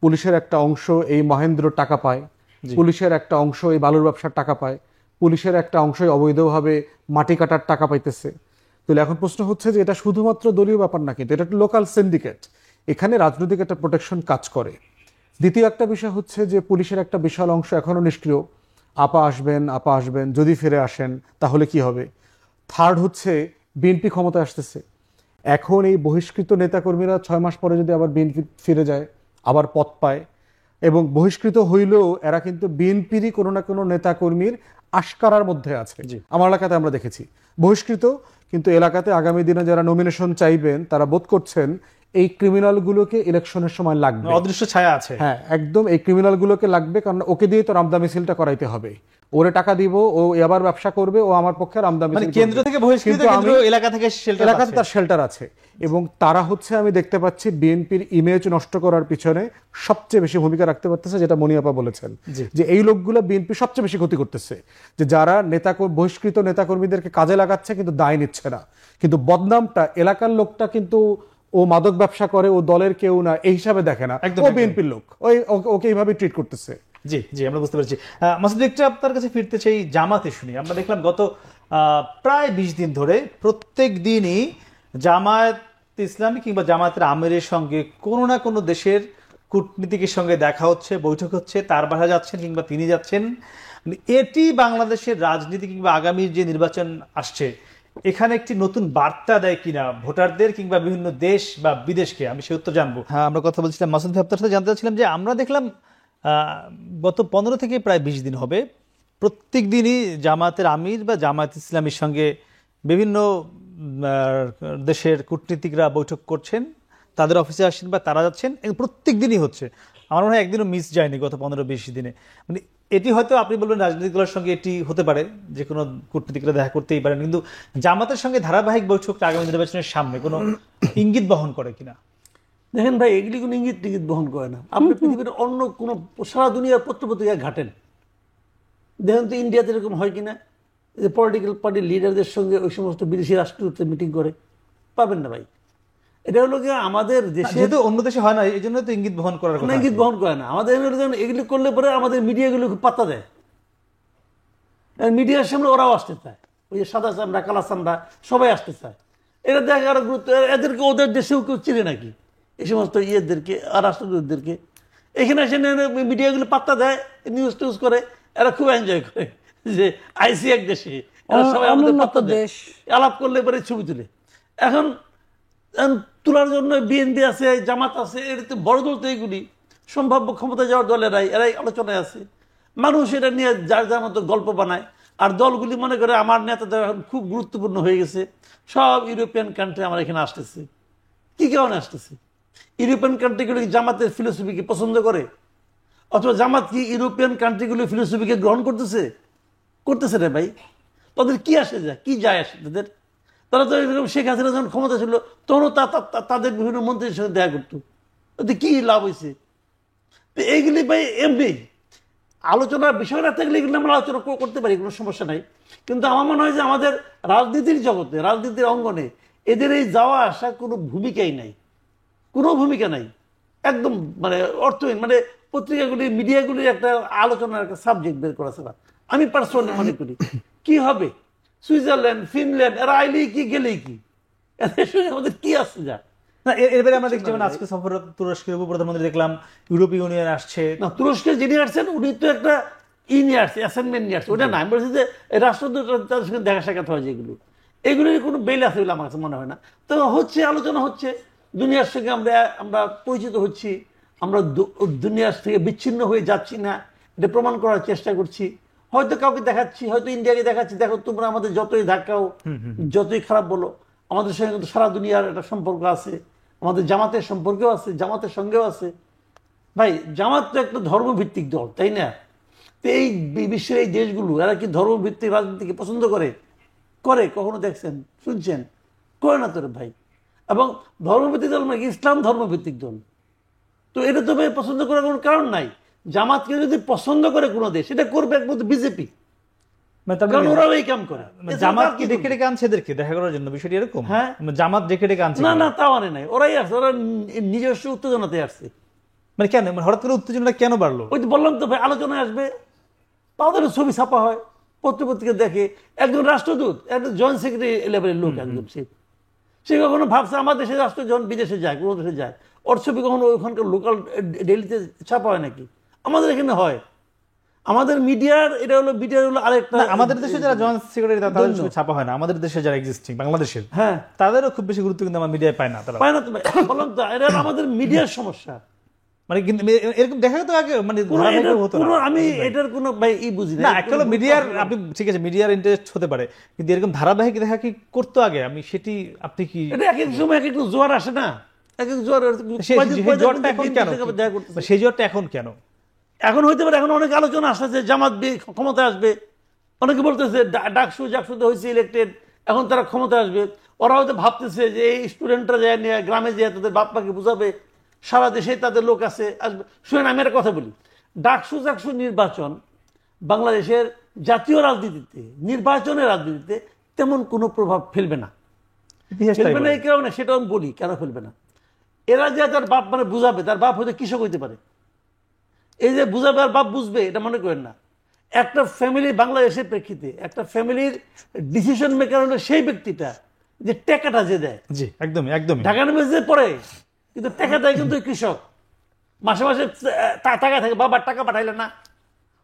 পুলিশের একটা অংশ এই মহেন্দ্র টাকা পায়, পুলিশের একটা অংশ এই বালুর ব্যবসার টাকা পায়, পুলিশের একটা অংশ অবৈধভাবে মাটি কাটার টাকা পাইতেছে। তাহলে এখন প্রশ্ন হচ্ছে যে এটা শুধুমাত্র দলীয় ব্যাপার না, কিন্তু এটা একটা লোকাল সিন্ডিকেট, এখানে রাজনৈতিক একটা প্রোটেকশন কাজ করে। দ্বিতীয় একটা বিষয় হচ্ছে যে পুলিশের একটা বিশাল অংশ এখনো নিষ্ক্রিয়, আপা আসবেন, যদি ফিরে আসেন তাহলে কি হবে। থার্ড হচ্ছে বিএনপি ক্ষমতায় আসতেছে, এখন এই বহিষ্কৃত নেতাকর্মীরা 6 মাস পরে যদি আবার বিএনপি ফিরে যায়, আবার পদ পায়, এবং বহিষ্কৃত হইলেও এরা কিন্তু বিএনপিরই কোনো না কোনো নেতাকর্মীর আশকারার মধ্যে আছে। আমার এলাকাতে আমরা দেখেছি বহিষ্কৃত, কিন্তু এলাকাতে আগামী দিনে যারা নমিনেশন চাইবেন তারা বোধ করছেন এই ক্রিমিনালগুলোকে ইলেকশনের সময় লাগবে, অদৃশ্য ছায়া আছে। হ্যাঁ, একদম এই ক্রিমিনালগুলোকে লাগবে, কারণ ওকে দিয়ে তো রামদা মিছিলটা করাইতে হবে, ওরে টাকা দিব, ও এবার ব্যবসা করবে, ও আমার পক্ষে রামদা মিছিল করবে। কেন্দ্র থেকে বহিষ্কৃত, কিন্তু কেন্দ্র এলাকা থেকে শেল্টার এলাকাতে তার শেল্টার আছে, এবং তারা হচ্ছে আমি দেখতে পাচ্ছি বিএনপির ইমেজ নষ্ট করার পিছনে সবচেয়ে বেশি ভূমিকা রাখতে পারতেছে, যেটা মনিয়াপা বলেছেন যে এই লোকগুলো বিএনপি সবচেয়ে বেশি ক্ষতি করতেছে, যে যারা বহিষ্কৃত নেতাকর্মীদেরকে কাজে লাগাচ্ছে কিন্তু দায় নিচ্ছে না, কিন্তু বদনামটা এলাকার লোকটা কিন্তু ও মাদক ব্যবসা করে, ও দলের কেউ না এই হিসাবে দেখে না, ও বিএনপির লোক, ওকে এইভাবে ট্রিট করতেছে। জি জি, আমরা বুঝতে পারছি। মাসুদ, একটু আপনার কাছে ফিরতে চাই জামাতে শুনি। আমরা দেখলাম গত প্রায় 20 দিন ধরে প্রত্যেক দিনই জামায়াত ইসলামী কিংবা জামায়াতের আমিরের সঙ্গে কোনো না কোনো দেশের কূটনীতিকের সঙ্গে দেখা হচ্ছে, বৈঠক হচ্ছে, তার বাসা যাচ্ছেন কিংবা তিনি যাচ্ছেন। এটি বাংলাদেশের রাজনীতি কিংবা আগামী যে নির্বাচন আসছে এখানে একটি নতুন বার্তা দেয় কিনা ভোটারদের কিংবা বিভিন্ন দেশ বা বিদেশকে, আমি সে উত্তর জানবো। হ্যাঁ, আমরা কথা বলছিলাম মাসুদ ভাই, আপনার সাথে জানতে চাচ্ছিলাম যে আমরা দেখলাম গত 15 থেকে প্রায় 20 দিন হবে প্রত্যেক দিনই জামায়াতের আমির বা জামায়াত ইসলামীর সঙ্গে বিভিন্ন দেশের কূটনীতিকরা বৈঠক করছেন, তাদের অফিসে আসছেন বা তারা যাচ্ছেন, প্রত্যেক দিনই হচ্ছে। আমার মনে হয় একদিনও মিস যায়নি গত 15-20 দিনে। মানে এটি হয়তো আপনি বলবেন রাজনৈতিক দলের সঙ্গে এটি হতে পারে, যে কোনো কূটনীতিকরা দেখা করতেই পারেন, কিন্তু জামাতের সঙ্গে ধারাবাহিক বৈঠকটা আগামী নির্বাচনের সামনে কোনো ইঙ্গিত বহন করে কিনা? দেখেন ভাই, এগুলি কোনো ইঙ্গিত টিঙ্গিত বহন করে না। আপনি পৃথিবীর অন্য কোনো সারা দুনিয়ার পত্রপত্রিকা ঘাটেন, দেখেন তো ইন্ডিয়াতে এরকম হয় কিনা যে পলিটিক্যাল পার্টির লিডারদের সঙ্গে ওই সমস্ত বিদেশি রাষ্ট্রদূতরা মিটিং করে, পাবেন না ভাই। এটা হলো কি আমাদের দেশে, যেহেতু অন্য দেশে হয় না এই জন্য তো ইঙ্গিত বহন করার কথা। ইঙ্গিত বহন করে না আমাদের এগুলি করলে পরে আমাদের মিডিয়াগুলো খুব পাত্তা দেয়, মিডিয়ার সামনে ওরাও আসতে চায়, ওই যে সাদা চামড়া কালা চামড়া সবাই আসতে চায়। এটা দেখার গুরুত্ব, এদেরকে ওদের দেশেও কেউ চিনে নাকি এই সমস্ত ইয়েদেরকে আর রাষ্ট্রদূতদেরকে? এখানে এসে মিডিয়াগুলো পাত্তা দেয়, নিউজ টিউজ করে, এরা খুব এনজয় করে যে আইসি এক দেশে, এরা সবাই আমাদের পাত্তা দেয়, আলাপ করলে পরে ছবি তুলে। এখন তোলার জন্য বিএনপি আছে, জামাত আছে, এর তো বড় দল তো এইগুলি সম্ভাব্য ক্ষমতায় যাওয়ার এরাই আলোচনায় আছে। মানুষ এটা নিয়ে যার যার মতো গল্প বানায়, আর দলগুলি মনে করে আমার নেতাদের এখন খুব গুরুত্বপূর্ণ হয়ে গেছে, সব ইউরোপিয়ান কান্ট্রি আমার এখানে আসতেছে। কি কারণে আসতেছে? ইউরোপিয়ান কান্ট্রিগুলি জামাতের ফিলোসফিকে পছন্দ করে, অথবা জামাত কি ইউরোপিয়ান কান্ট্রিগুলির ফিলোসফিকে গ্রহণ করতেছে রে ভাই? তাদের কি আসে যায়, কি যায় আসে তাদের? তারা তো এরকম শেখ হাসিনা যখন ক্ষমতা ছিল তখনও তাদের বিভিন্ন মন্ত্রীর সঙ্গে দেখা করতো, তাতে কি লাভ হয়েছে? এইগুলি ভাই এমনি আলোচনার বিষয় না থাকলে এগুলো আমরা আলোচনা করতে পারি, কোনো সমস্যা নাই। কিন্তু আমার মনে হয় যে আমাদের রাজনীতির জগতে, রাজনীতির অঙ্গনে এদের এই যাওয়া আসা কোনো ভূমিকাই নাই, কোনো ভূমিকা নাই, একদম মানে অর্থহীন। মানে পত্রিকাগুলি মিডিয়াগুলির একটা আলোচনার একটা সাবজেক্ট বের করা ছাড়া আমি পার্সোনালি মনে করি কি হবে? সুইজারল্যান্ড, ফিনল্যান্ড এরা আইলেই কি গেলেই কি, এদের সঙ্গে আমাদের কি আসছে? যা না, এরপরে আমরা দেখছি যেমন আজকে সফর তুরস্কের উপপ্রধানমন্ত্রী দেখলাম, ইউরোপীয় ইউনিয়ন আসছে। না, তুরস্কের যিনি আসছেন উনি তো একটা নিয়ে আসছে, অ্যাসাইনমেন্ট নিয়ে আসছে, ওটা না। আমি বলছি যে রাষ্ট্রদূত তাদের সঙ্গে দেখা সাক্ষাৎ হয়, এগুলির কোনো বেল আছে বলে আমার কাছে মনে হয় না। তো হচ্ছে, আলোচনা হচ্ছে, দুনিয়ার সঙ্গে আমরা পরিচিত হচ্ছি, আমরা দুনিয়ার থেকে বিচ্ছিন্ন হয়ে যাচ্ছি না এটা প্রমাণ করার চেষ্টা করছি। হয়তো কাউকে দেখাচ্ছি, হয়তো ইন্ডিয়াকে দেখাচ্ছি, দেখো তোমরা আমাদের যতই ধাক্কাও যতই খারাপ বলো, আমাদের সঙ্গে কিন্তু সারা দুনিয়ার একটা সম্পর্ক আছে, আমাদের জামাতের সম্পর্কেও আছে, জামাতের সঙ্গেও আছে। ভাই জামাত তো একটা ধর্মভিত্তিক দল, তাই না? তো এই বিশ্বের এই দেশগুলো এরা কি ধর্মভিত্তিক রাজনীতিকে পছন্দ করে? কখনো দেখছেন, শুনছেন? করে না তোর ভাই। এবং ধর্মভিত্তিক দল মানে ইসলাম ধর্মভিত্তিক দল, তো এটা তো ভাই পছন্দ করার কোনো কারণ নাই। জামাতকে যদি পছন্দ করে কোনো দেশ, এটা করবে একমাত্র বিজেপি, কারণ ওরাও এই কাম করে। জামাত কি ডেকে ডেকে আনছে এদেরকে দেখা করার জন্য, বিষয়টি এরকম? হ্যাঁ, জামাত ডেকে ডেকে আনছে? না তাও আনে নাই, ওরাই আসছে, ওরা নিজস্ব উত্তেজনাতে আসছে। মানে কেন, মানে হঠাৎ করে উত্তেজনা কেন বাড়লো? ওই তো বললাম তো ভাই, আলোচনায় আসবে, তাদের ছবি ছাপা হয়, পত্রিকা দেখে। একজন রাষ্ট্রদূত, একজন জয়েন্ট সেক্রেটারি লেভেলের লোক, একজন সে কখনো ভাবছে আমার দেশের রাষ্ট্র যখন বিদেশে যায়, কোনো দেশে যায়, ওর ছবি কখনো ওইখানকার লোকাল ডেইলিতে ছাপা হয় নাকি? আমাদের এখানে হয়। আমাদের মিডিয়ার এটা হলো, মিডিয়ার হলো আরেকটা। আমাদের দেশে যারা জয়েন্ট সেক্রেটারি তাদের ছবি ছাপা হয় না, আমাদের দেশে যারা এক্সিস্টিং বাংলাদেশের, হ্যাঁ, তাদেরও খুব বেশি গুরুত্ব কিন্তু আমার মিডিয়ায় পায় না, তারা পায় না। তো বললাম তো, এটা আমাদের মিডিয়ার সমস্যা। মানে কিন্তু এরকম দেখা তো আগে মানে হতো না। আমি এটার কোনো ভাই বুঝি না, অ্যাকচুয়ালি মিডিয়ার, আপনি ঠিক আছে মিডিয়ার ইন্টারেস্ট হতে পারে, কিন্তু এরকম ধারাবাহিক দেখা কি করতো আগে? আমি সেটি, আপনি কি এটা এক এক সময় এক একটু জোয়ার আসে না, এক এক জোয়ার, জোয়ারটা এখন কেন, সেই জোয়ারটা এখন কেন? এখন হইতে পারে, এখন অনেক আলোচনা আসছে জামাত ক্ষমতায় আসবে, অনেকে বলতেছে জাকসুতে হয়েছে ইলেক্টেড, এখন তারা ক্ষমতায় আসবে। ওরা হয়তো ভাবতেছে যে এই স্টুডেন্টরা যায় নিয়ে গ্রামে যেয়ে তাদের বাপ মাকে বুঝাবে, সারা দেশে তাদের লোক আছে, আসবে। শুনেন, আমি একটা কথা বলি, জাকসু নির্বাচন বাংলাদেশের জাতীয় রাজনীতিতে, নির্বাচনের রাজনীতিতে তেমন কোনো প্রভাব ফেলবে না। ফেলবে না এই কারণে, সেটা আমি বলি কেন ফেলবে না। এরা যে তার বাপ মানে বুঝাবে, তার বাপ হয়তো কৃষক হইতে পারে, এই যে বুঝাবে আর বাপ বুঝবে, এটা মনে করেন না। একটা ফ্যামিলি, বাংলাদেশের প্রেক্ষিতে একটা ফ্যামিলির ডিসিশন মেকার হলো সেই ব্যক্তিটা যে টাকাটা যে দেয়। জি, একদমই একদমই। ঢাকা নিউজে পড়ে, কিন্তু টাকা দেয় কিন্তু কৃষক, মাসে মাসে টাকা থাকে, বাবার টাকা পাঠাইলে না,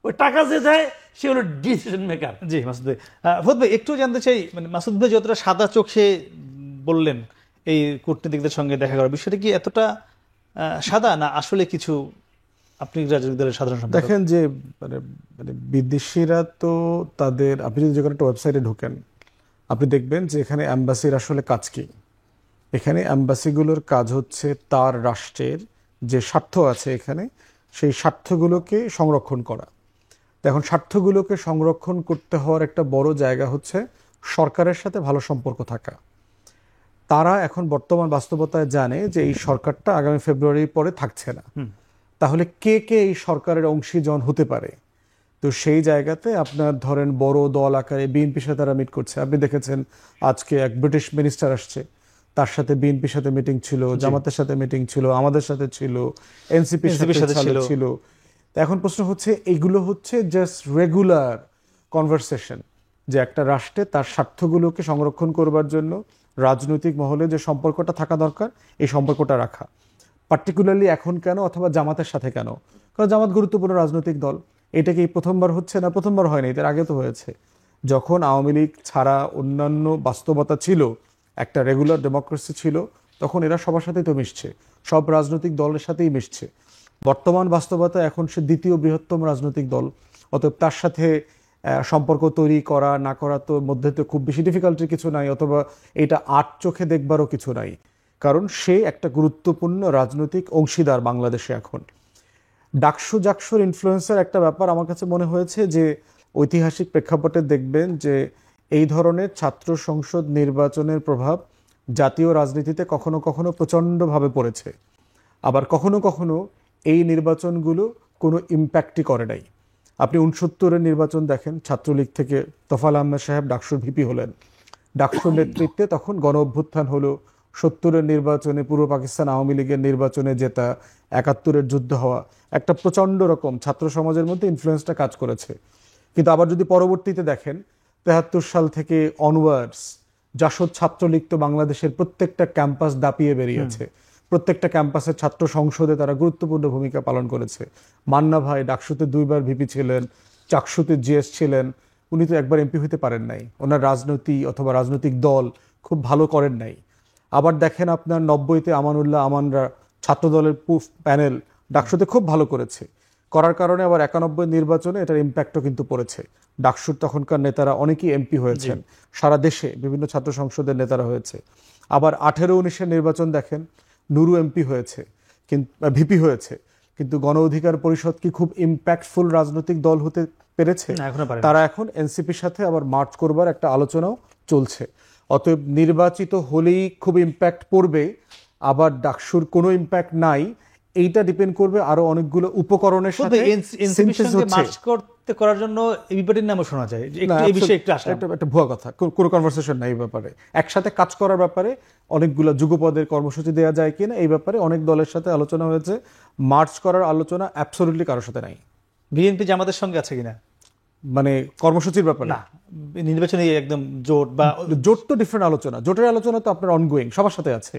ওই টাকা যে দেয় সে হলো ডিসিশন মেকার। জি মাসুদ ভাই, ফুয়াদ ভাই একটু জানতে চাই, মানে মাসুদ ভাই যতটা সাদা চোখে বললেন এই কূটনীতিকদের সঙ্গে দেখা করার বিষয়টা কি এতটা সাদা, না আসলে কিছু আপনি রাজনৈতিক দলের সাধারণ সম্পাদক? দেখেন যে মানে মানে বিদেশিরা তো তাদের, আপনি যদি যে কোনো একটা ওয়েবসাইটে ঢোকেন, আপনি দেখবেন যে এখানে অ্যাম্বাসির আসলে কাজ কি। এখানে অ্যাম্বাসিগুলোর কাজ হচ্ছে তার রাষ্ট্রের যে স্বার্থ আছে এখানে, সেই স্বার্থগুলোকে সংরক্ষণ করা। এখন স্বার্থগুলোকে সংরক্ষণ করতে হওয়ার একটা বড় জায়গা হচ্ছে সরকারের সাথে ভালো সম্পর্ক থাকা। তারা এখন বর্তমান বাস্তবতায় জানে যে এই সরকারটা আগামী ফেব্রুয়ারির পরে থাকছে না, তাহলে কে কে এই সরকারের অংশীজন হতে পারে। তো সেই জায়গাতে আপনার ধরেন বড় দল আকারে বিএনপির সাথে তারা মিট করছে। আপনি দেখেছেন আজকে এক ব্রিটিশ মিনিস্টার আসছে, তার সাথে বিএনপির সাথে মিটিং ছিল, জামাতের সাথে মিটিং ছিল, আমাদের সাথে ছিল, এনসিপির সাথে ছিল। এখন প্রশ্ন হচ্ছে, এইগুলো হচ্ছে জাস্ট রেগুলার কনভারসেশন, যে একটা রাষ্ট্রে তার স্বার্থগুলোকে সংরক্ষণ করবার জন্য রাজনৈতিক মহলে যে সম্পর্কটা থাকা দরকার, এই সম্পর্কটা রাখা। পার্টিকুলারলি এখন কেন, অথবা জামাতের সাথে কেন? কারণ জামাত গুরুত্বপূর্ণ রাজনৈতিক দল। এটা কি প্রথমবার হচ্ছে? না, প্রথমবার হয়নি, এর আগে তো হয়েছে। যখন আওয়ামী লীগ ছাড়া অন্যান্য বাস্তবতা ছিল, একটা রেগুলার ডেমোক্রেসি ছিল, তখন এরা সবার সাথেই তো মিশছে, সব রাজনৈতিক দলের সাথেই মিশছে। বর্তমান বাস্তবতা এখন সে দ্বিতীয় বৃহত্তম রাজনৈতিক দল, অতএব তার সাথে সম্পর্ক তৈরি করা না করা তো মধ্যে তো খুব বেশি ডিফিকাল্টির কিছু নাই, অথবা এটা আট চোখে দেখবারও কিছু নাই, কারণ সে একটা গুরুত্বপূর্ণ রাজনৈতিক অংশীদার বাংলাদেশে। এখন জাকসুর ইনফ্লুয়েন্সের একটা ব্যাপার আমার কাছে মনে হয়েছে যে ঐতিহাসিক প্রেক্ষাপটে দেখবেন যে এই ধরনের ছাত্র সংসদ নির্বাচনের প্রভাব জাতীয় রাজনীতিতে কখনো কখনো প্রচণ্ডভাবে পড়েছে, আবার কখনো কখনো এই নির্বাচনগুলো কোনো ইম্প্যাক্টই করে নাই। আপনি 69-এর নির্বাচন দেখেন, ছাত্রলীগ থেকে তোফায়েল আহমেদ সাহেব ডাকসুর ভিপি হলেন, ডাকসুর নেতৃত্বে তখন গণ অভ্যুত্থান হলো। 70-এর নির্বাচনে পূর্ব পাকিস্তান আওয়ামী লীগের নির্বাচনে জেতা, 71-এর যুদ্ধ হওয়া, একটা প্রচণ্ড রকম ছাত্র সমাজের মধ্যে ইনফ্লুয়েন্সটা কাজ করেছে। কিন্তু আবার যদি পরবর্তীতে দেখেন, 73 সাল থেকে অনওয়ার্ডস জাসদ ছাত্রলীগ তো বাংলাদেশের প্রত্যেকটা ক্যাম্পাস দাপিয়ে বেরিয়েছে, প্রত্যেকটা ক্যাম্পাসের ছাত্র সংসদে তারা গুরুত্বপূর্ণ ভূমিকা পালন করেছে। মান্না ভাই ডাকসুতে 2বার ভিপি ছিলেন, চাকসুতে জিএস ছিলেন, উনি তো একবার এমপি হতে পারেন নাই, ওনার রাজনীতি অথবা রাজনৈতিক দল খুব ভালো করেন নাই। আবার দেখেন আপনার 90-তে আমানুল্লাহ আমানরা ছাত্রদলের প্যানেল ডাকসুতে খুব ভালো করার কারণে আবার 91 নির্বাচনে এটার ইম্প্যাক্টও কিন্তু পড়েছে। ডাকসুর তখনকার নেতারা অনেকেই এমপি হয়েছেন, সারা দেশে বিভিন্ন ছাত্র সংসদের নেতারা হয়েছে। আবার 18-19-এর নির্বাচন দেখেন, নুরু এমপি হয়েছে, কিন্তু ভিপি হয়েছে, কিন্তু গণ অধিকার পরিষদ কি খুব ইম্প্যাক্টফুল রাজনৈতিক দল হতে পেরেছে? না, এখনো পারেনি। তারা এখন এনসিপির সাথে আবার মার্চ করবার একটা আলোচনাও চলছে। অতএব নির্বাচিত হলেই খুব ইম্প্যাক্ট পড়বে, আবার ডাকসুর কোনো ইম্প্যাক্ট নাই, এইটা ডিপেন্ড করবে আরো অনেকগুলো উপকরণের সাথে এনসিপির synthesis সঙ্গে হচ্ছে। মার্চ করার জন্য এবি পার্টির নামও শোনা যায়, যে না, এই বিষয়ে একটু আসলে একটা ভুয়া কথা, কোনো কনভারসেশন নাই এই ব্যাপারে। একসাথে কাজ করার ব্যাপারে অনেকগুলো যুগপদের কর্মসূচি দেওয়া যায় কিনা এই ব্যাপারে অনেক দলের সাথে আলোচনা হয়েছে। মার্চ করার আলোচনা অ্যাবসলিউটলি কারোর সাথে নাই। বিএনপি জামাতের সঙ্গে আছে কিনা? মানে কর্মসূচির ব্যাপারে না, নির্বাচনী একদম জোট বা জোট তো ডিফারেন্ট আলোচনা। জোটের আলোচনা তো আপনার অনগোয়িং, সবার সাথে আছে,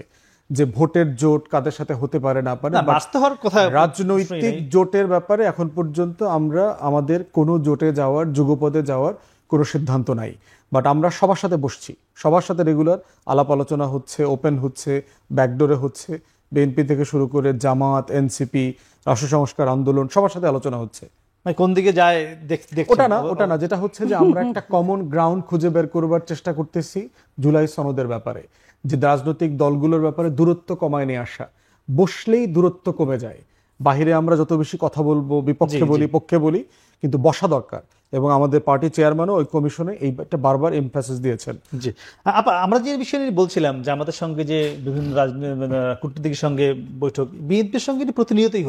যে ভোটের জোট কাদের সাথে হতে পারে না পারে। না, but মার্চ তো হওয়ার কথা রাজনৈতিক জোটের ব্যাপারে এখন পর্যন্ত আমরা আমাদের কোনো জোটে যাওয়ার, যুগপদে যাওয়ার কোনো সিদ্ধান্ত নাই। বাট আমরা সবার সাথে বসছি, সবার সাথে রেগুলার আলাপ আলোচনা হচ্ছে, ওপেন হচ্ছে, ব্যাকডোরে হচ্ছে। বিএনপি থেকে শুরু করে জামাত, এনসিপি, রাষ্ট্র সংস্কার আন্দোলন, সবার সাথে আলোচনা হচ্ছে। মানে কোন দিকে যায় দেখছেন? ওটা না, যেটা হচ্ছে যে আমরা একটা কমন গ্রাউন্ড খুঁজে বের করবার চেষ্টা করতেছি জুলাই সনদের ব্যাপারে, যে রাজনৈতিক দলগুলোর ব্যাপারে দূরত্ব কমায় নিয়ে আসা। বসলেই দূরত্ব কমে যায়। বাহিরে আমরা যত বেশি কথা বলবো, বিপক্ষে বলি, পক্ষে বলি, কিন্তু বসা দরকার। এবং আমাদের পার্টি চেয়ারম্যানও ওই কমিশনে এইটা বারবার এমফাসিস দিয়েছেন। জি, আপা, আমরা যে বিষয় নিয়ে বলছিলাম যে আমাদের সঙ্গে যে বিভিন্ন কূটনীতিকের সঙ্গে বৈঠক, বিএনপির সঙ্গে এটি প্রতিনিয়তই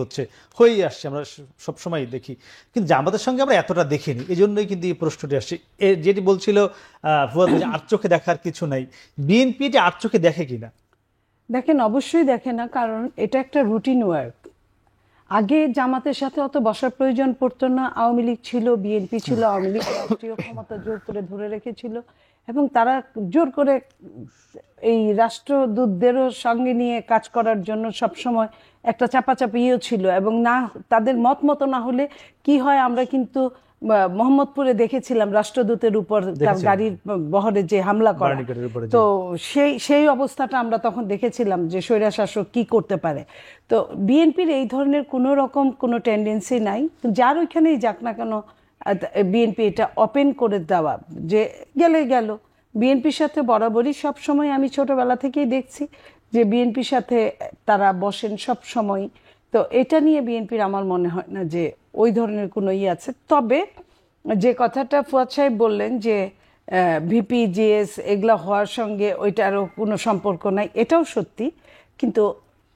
হয়েই আসছে, আমরা সবসময় দেখি, কিন্তু জামাতের সঙ্গে আমরা এতটা দেখিনি। এই জন্যই কিন্তু এই প্রশ্নটি আসছে। যেটি বলছিল ফুয়াদ, যে আর চোখে দেখার কিছু নাই, বিএনপি এটি আর চোখে দেখে কিনা? দেখেন, অবশ্যই দেখে না, কারণ এটা একটা রুটিন ওয়ার্ক। আগে জামাতের সাথে অত বসার প্রয়োজন পড়তো না। আওয়ামী লীগ ছিল, বিএনপি ছিল, আওয়ামী লীগ রাষ্ট্রীয় ক্ষমতা জোর করে ধরে রেখেছিল এবং তারা জোর করে এই রাষ্ট্রদূতদেরও সঙ্গে নিয়ে কাজ করার জন্য সবসময় একটা চাপাচাপিও ছিল। এবং না, তাদের মত মতো না হলে কি হয়, আমরা কিন্তু মোহাম্মদপুরে দেখেছিলাম রাষ্ট্রদূতের উপর তার গাড়ির বহরে যে হামলা করা। তো সেই অবস্থাটা আমরা তখন দেখেছিলাম যে স্বৈরশাসক কি করতে পারে। তো বিএনপির এই ধরনের কোনো রকম কোনো টেন্ডেন্সি নাই। যার ওইখানেই যাক না কেন, বিএনপি এটা ওপেন করে দেওয়া, যে গেলে গেল। বিএনপির সাথে বরাবরই সব সময়, আমি ছোটবেলা থেকেই দেখছি যে বিএনপির সাথে তারা বসেন সব সময়। তো এটা নিয়ে বিএনপির আমার মনে হয় না যে ওই ধরনের কোনো আছে। তবে যে কথাটা ফুয়াদ সাহেব বললেন যে ভিপি, জিএস এগুলা হওয়ার সঙ্গে ওইটারও কোনো সম্পর্ক নাই, এটাও সত্যি। কিন্তু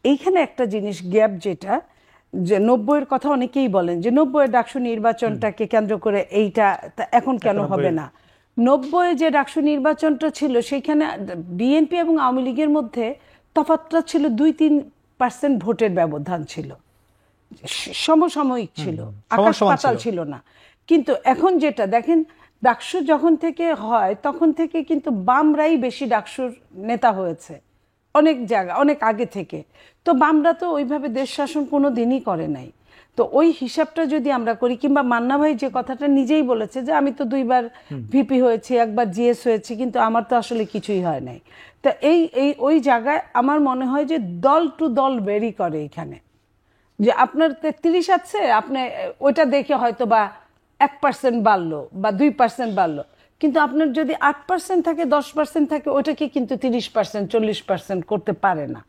এইখানে একটা জিনিস গ্যাপ, যেটা যে 90-এর কথা অনেকেই বলেন যে 90-এর ডাকসু নির্বাচনটাকে কেন্দ্র করে এইটা এখন কেন হবে না। 90-এ যে ডাকসু নির্বাচনটা ছিল, সেইখানে বিএনপি এবং আওয়ামী লীগের মধ্যে তফাৎটা ছিল 2-3% ভোটের ব্যবধান ছিল, সমসাময়িক ছিল, আকাশ পাতাল ছিল না। কিন্তু এখন যেটা দেখেন, ডাকসু যখন থেকে হয় তখন থেকে কিন্তু বামরাই বেশি ডাকসুর নেতা হয়েছে অনেক জায়গা, অনেক আগে থেকে। তো বামরা তো ওইভাবে দেশ শাসন কোনো দিনই করে নাই। তো ওই হিসাবটা যদি আমরা করি, কিংবা মান্না ভাই যে কথাটা নিজেই বলেছে যে আমি তো 2বার ভিপি হয়েছি, 1বার জিএস হয়েছি, কিন্তু আমার তো আসলে কিছুই হয় নাই। তো ওই জায়গায় আমার মনে হয় যে দল টু দল ভেরি করে এখানে। যে আপনার 33 আছে, আপনি ওইটা দেখে হয়তো বা 1% বাড়লো বা 2% বাড়লো, কিন্তু আপনার যদি 8% থাকে, 10% থাকে, ওটাকে কিন্তু 30%, 40% করতে পারে না।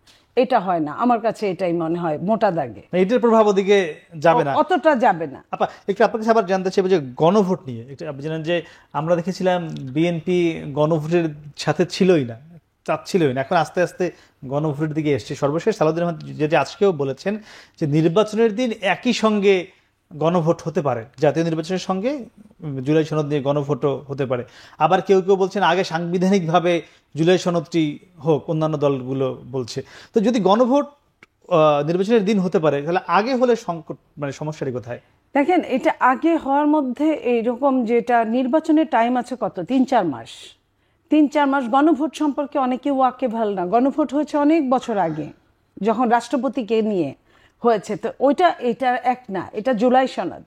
এটা হয় না, আমার কাছে এটাই মনে হয় মোটা দাগে। এটার প্রভাব ওদিকে যাবে না, অতটা যাবে না। আপা, একটু আপনার কাছে আবার জানতে চাইবো যে গণভোট নিয়ে। আপনি জানেন যে আমরা দেখেছিলাম বিএনপি গণভোটের সাথে ছিলই না, চাচ্ছিলই না। এখন আস্তে আস্তে গণভোটের দিকে এসছে। সর্বশেষ সালাউদ্দিন আহমেদ যেটা আজকেও বলেছেন যে নির্বাচনের দিন একই সঙ্গে গণভোট হতে পারে, জাতীয় নির্বাচনের সঙ্গে জুলাই সনদ নিয়ে গণভোটও হতে পারে। আবার কেউ কেউ বলছেন আগে সাংবিধানিকভাবে জুলাই সনদটি হোক, অন্যান্য দলগুলো বলছে। তো যদি গণভোট নির্বাচনের দিন হতে পারে, তাহলে আগে হলে সংকট, মানে সমস্যাটি কোথায়? দেখেন, এটা আগে হওয়ার মধ্যে এইরকম, যেটা নির্বাচনের টাইম আছে কত, 3-4 মাস। 3-4 মাস গণভোট সম্পর্কে অনেকে ওয়াকিবহাল না। গণভোট হয়েছে অনেক বছর আগে, যখন রাষ্ট্রপতিকে নিয়ে হয়েছে। তো এটা এক না, এটা জুলাই সনদ।